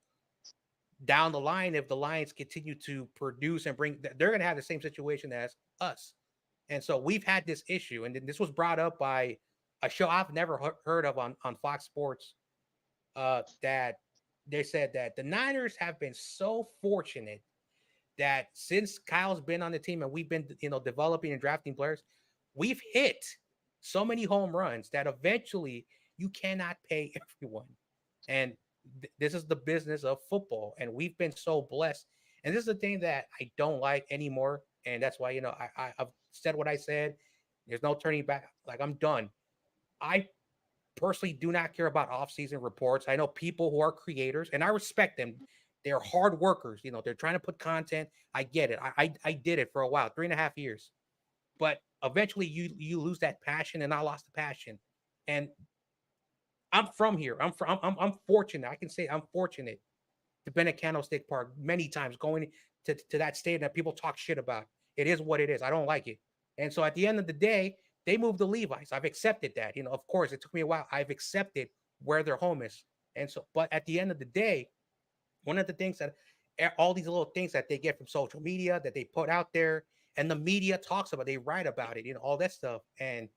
down the line, if the Lions continue to produce and bring, they're going to have the same situation as us. And so we've had this issue, and this was brought up by a show I've never heard of on Fox Sports, that they said that the Niners have been so fortunate that since Kyle's been on the team and we've been, developing and drafting players, we've hit so many home runs that eventually you cannot pay everyone. And this is the business of football, and we've been so blessed. And this is the thing that I don't like anymore, and that's why, I've said what I said. There's no turning back. Like, I'm done. I personally do not care about off-season reports. I know people who are creators, and I respect them. They're hard workers. They're trying to put content. I get it. I did it for a while, 3.5 years. But eventually you lose that passion, and I lost the passion. And I'm from here. I'm fortunate. I can say I'm fortunate to Bennett Candlestick Park many times, going to that stadium that people talk shit about. It is what it is. I don't like it. And so at the end of the day, they moved the Levi's. I've accepted that. Of course, it took me a while. I've accepted where their home is. And so, but at the end of the day, one of the things that all these little things that they get from social media that they put out there and the media talks about, they write about it, all that stuff. And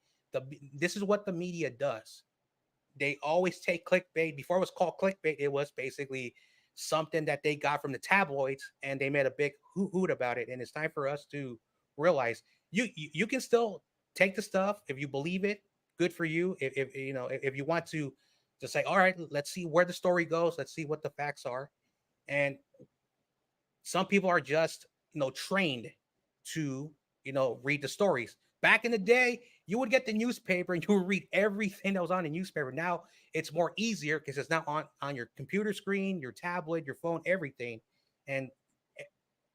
this is what the media does. They always take clickbait. Before it was called clickbait, it was basically something that they got from the tabloids, and they made a big hoot about it. And it's time for us to realize you can still take the stuff if you believe it. Good for you. If you want to just say, all right, let's see where the story goes. Let's see what the facts are. And some people are just trained to read the stories. Back in the day, you would get the newspaper and you would read everything that was on the newspaper. Now it's more easier because it's now on your computer screen, your tablet, your phone, everything. And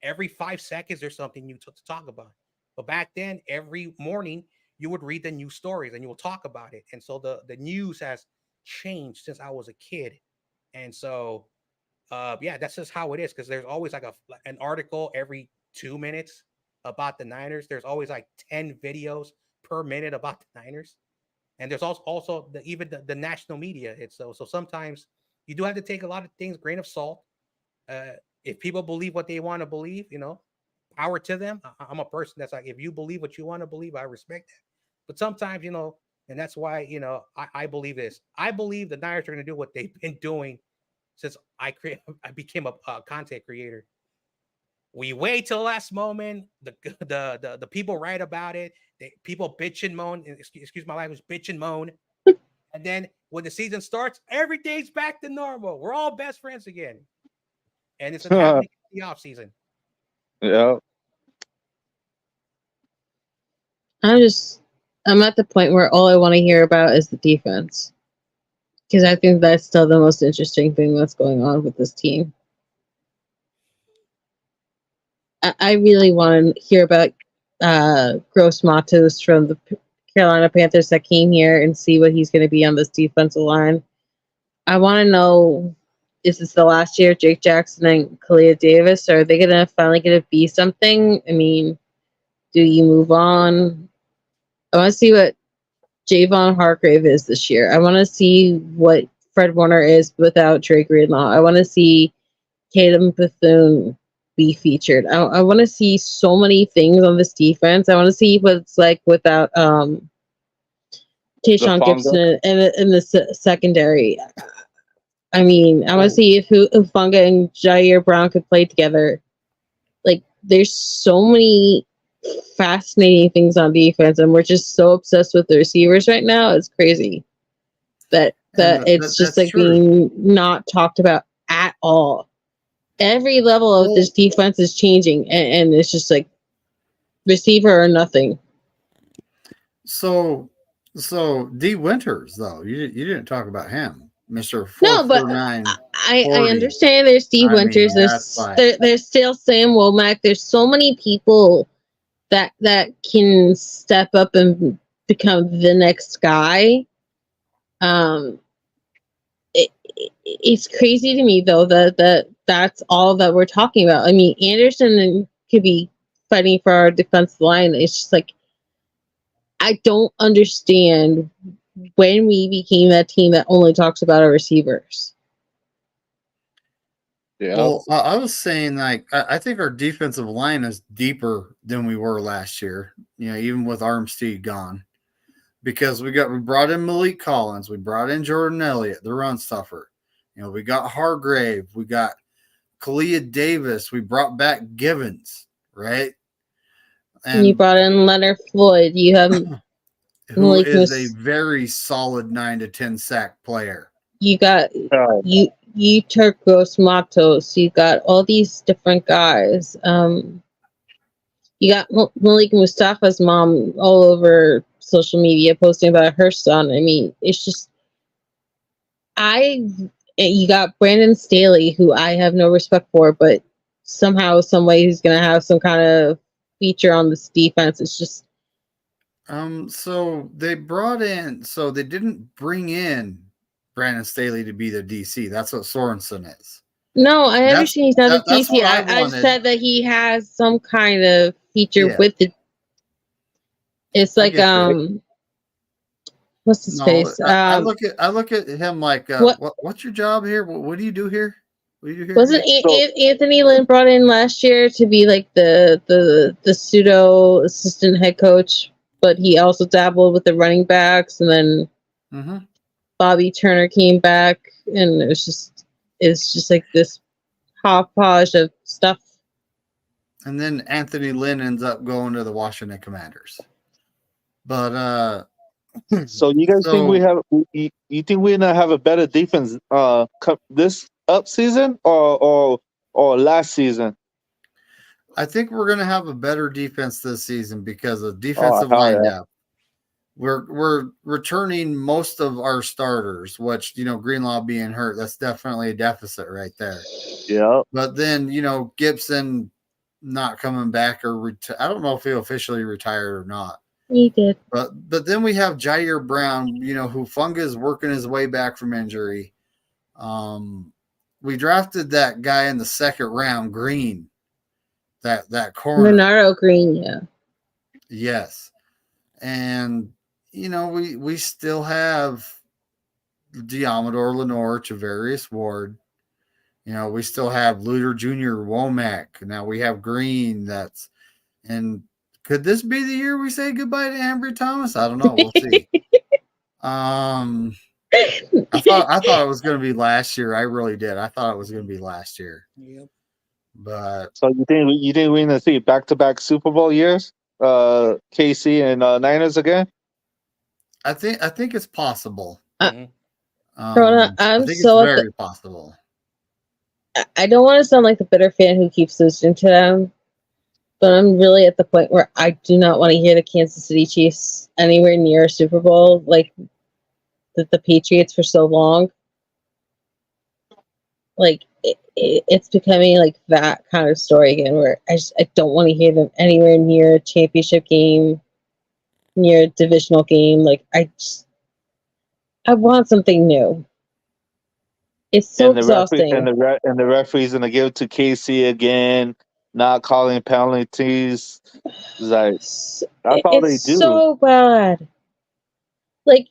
every 5 seconds there's something new to talk about. But back then, every morning you would read the news stories and you will talk about it. And so the news has changed since I was a kid. And so that's just how it is, because there's always like an article every 2 minutes about the Niners. There's always like 10 videos per minute about the Niners. And there's also even the national media. It's so sometimes you do have to take a lot of things grain of salt. If people believe what they want to believe, power to them. I'm a person that's like, if you believe what you want to believe, I respect that. But sometimes, and that's why, I believe this. I believe the Niners are going to do what they've been doing since I became a content creator. We wait till the last moment. The people write about it. People bitch and moan. Excuse my language, bitch and moan. And then when the season starts, everything's back to normal. We're all best friends again. And it's happening in the off season. Yeah. I'm at the point where all I want to hear about is the defense, because I think that's still the most interesting thing that's going on with this team. I really want to hear about Gross Matos from the Carolina Panthers that came here and see what he's going to be on this defensive line. I want to know, is this the last year of Jake Jackson and Kalia Davis? Or are they going to finally get to be something? I mean, do you move on? I want to see what Javon Hargrave is this year. I want to see what Fred Warner is without Drake Greenlaw. I want to see Caleb Bethune be featured. I want to see so many things on this defense. I want to see what it's like without Tayshaun Gibson in the secondary. I mean, I want to see if Hufanga and Jair Brown could play together. Like, there's so many fascinating things on defense, and we're just so obsessed with the receivers right now. It's crazy that it's just like true. Being not talked about at all. Every level of this defense is changing, and it's just like receiver or nothing. So D Winters, though, you didn't talk about him, Mr. 449. No, but I understand there's D Winters. There's still Sam Womack. There's so many people that can step up and become the next guy. It's crazy to me though that that's all that we're talking about. I mean, Anderson could be fighting for our defensive line. It's just like, I don't understand when we became that team that only talks about our receivers. Yeah. Well, I was saying, like, I think our defensive line is deeper than we were last year. Even with Armstead gone, because we brought in Malik Collins, we brought in Jordan Elliott, the run stuffer. We got Hargrave, we got Kalia Davis, we brought back Givens, right? And you brought in Leonard Floyd. You have who is a very solid 9 to 10 sack player. You got you took Gross Matos. You got all these different guys. You got Malik Mustafa's mom all over social media posting about her son. I mean, it's just you got Brandon Staley, who I have no respect for, but somehow, some way, he's going to have some kind of feature on this defense. It's just. So they didn't bring in Brandon Staley to be the DC. That's what Sorensen is. No, I understand he's not the that's TC. what I I wanted. said that he has some kind of feature Yeah. with it. It's I like get you. what's his No, face? I look at him like What what's your job here? What do you do here? What do you do here? wasn't Anthony Lynn brought in last year to be like the pseudo assistant head coach, but he also dabbled with the running backs, and then Mm-hmm. Bobby Turner came back, and it's just like this hodgepodge of stuff. And then Anthony Lynn ends up going to the Washington Commanders. But So you guys think we have? You think we're gonna have a better defense this up season or last season? I think we're going to have a better defense this season because of Oh, defensive hell line yeah. depth. We're returning most of our starters, which Greenlaw being hurt, that's definitely a deficit right there. Yeah. But then Gibson not coming back or I don't know if he officially retired or not. He did. But then we have Jair Brown, who Funga's working his way back from injury. We drafted that guy in the second round, Green. That corner. Renardo Green, yeah. Yes. And we still have Diamador Lenore, Javarius Ward. We still have Luter Jr., Womack. Now we have Green. And could this be the year we say goodbye to Ambry Thomas? I don't know. We'll see. I thought it was going to be last year. I really did. I thought it was going to be last year. Yep. But so you think we're gonna see back-to-back Super Bowl years? KC and Niners again? I think it's possible. Mhm. I'm think so it's very possible. I don't want to sound like the bitter fan who keeps losing to them, but I'm really at the point where I do not want to hear the Kansas City Chiefs anywhere near a Super Bowl like the Patriots for so long. Like it's becoming like that kind of story again, where I don't want to hear them anywhere near a championship game, near a divisional game. Like I want something new. It's so exhausting. And the referee's gonna give it to KC again, not calling penalties. It's like that's all they do. So bad. Like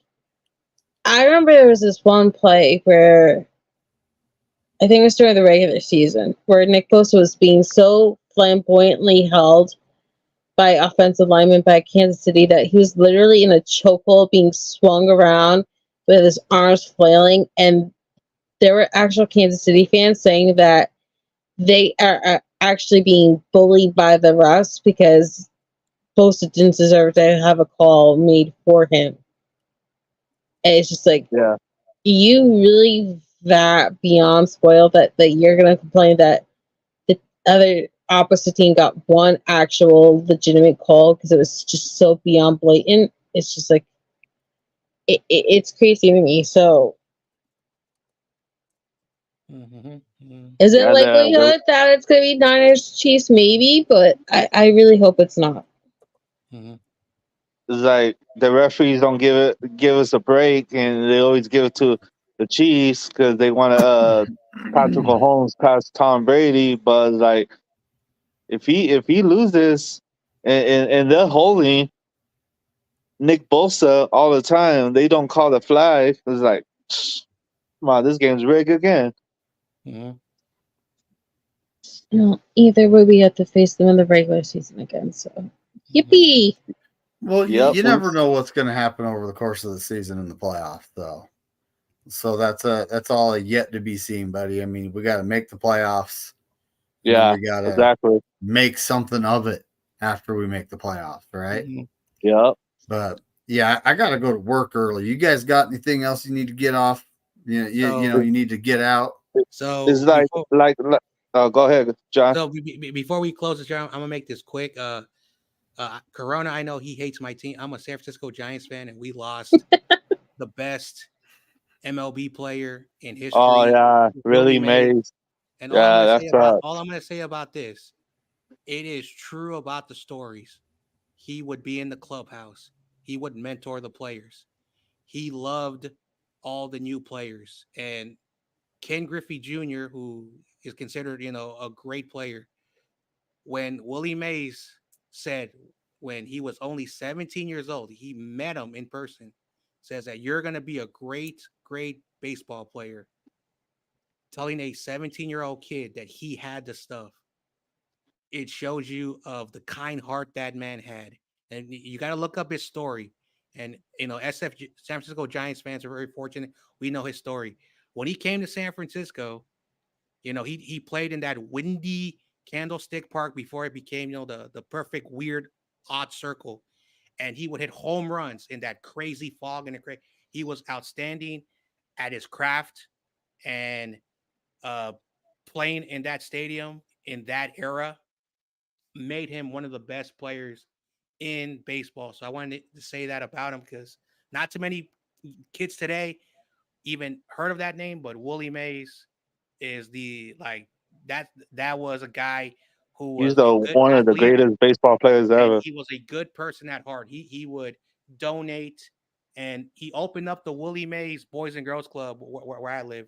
I remember there was this one play where I think it was during the regular season where Nick Bosa was being so flamboyantly held by offensive linemen by Kansas City that he was literally in a chokehold being swung around with his arms flailing, and there were actual Kansas City fans saying that they are actually being bullied by the refs because Bosa didn't deserve to have a call made for him. And it's just like, yeah, you really that beyond spoiled that you're going to complain that the other opposite team got one actual legitimate call because it was just so beyond blatant. It's just like, it's crazy to me. So is it likelihood that it's going to be Niners Chiefs? Maybe, but I really hope it's not. It's like the referees don't give us a break, and they always give it to the Chiefs because they want to Patrick Mahomes past Tom Brady. But like, if he loses, and they're holding Nick Bosa all the time, they don't call the flag. It's like, come on, this game's rigged again. No, either way, we have to face them in the regular season again. So, yippee! Well, you never know what's going to happen over the course of the season in the playoffs, though. So that's all yet to be seen, buddy. I mean, we got to make the playoffs. Yeah, we got to exactly make something of it after we make the playoffs, right? Yeah. But yeah, I got to go to work early. You guys got anything else you need to get off? You need to get out. So it's go ahead, John. So before we close this, John, I'm gonna make this quick. Corona, I know he hates my team. I'm a San Francisco Giants fan, and we lost the best MLB player in history. Oh yeah, really Mays. And all I'm gonna say about this, it is true about the stories. He would be in the clubhouse. He would mentor the players. He loved all the new players. And Ken Griffey Jr., who is considered, a great player. When Willie Mays said when he was only 17 years old, he met him in person, says that you're going to be a great, great baseball player, telling a 17-year-old kid that he had the stuff. It shows you of the kind heart that man had. And you got to look up his story. And, San Francisco Giants fans are very fortunate. We know his story. When he came to San Francisco, he played in that windy Candlestick Park before it became, the perfect, weird, odd circle. And he would hit home runs in that crazy fog and he was outstanding at his craft, and playing in that stadium in that era made him one of the best players in baseball. So I wanted to say that about him, because not too many kids today even heard of that name, but Willie Mays is that was a guy who He's was a good one of the athlete, greatest baseball players and ever. he was a good person at heart. He would donate, and he opened up the Willie Mays Boys and Girls Club where I live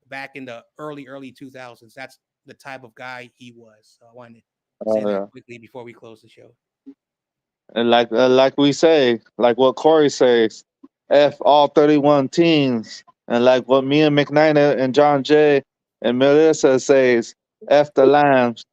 back in the early 2000s. That's the type of guy he was. So I wanted to say that Yeah. quickly before we close the show. And like we say, like what Corey says, F all 31 teams. And like what me and McKnight and John Jay and Melissa says, F the Lambs.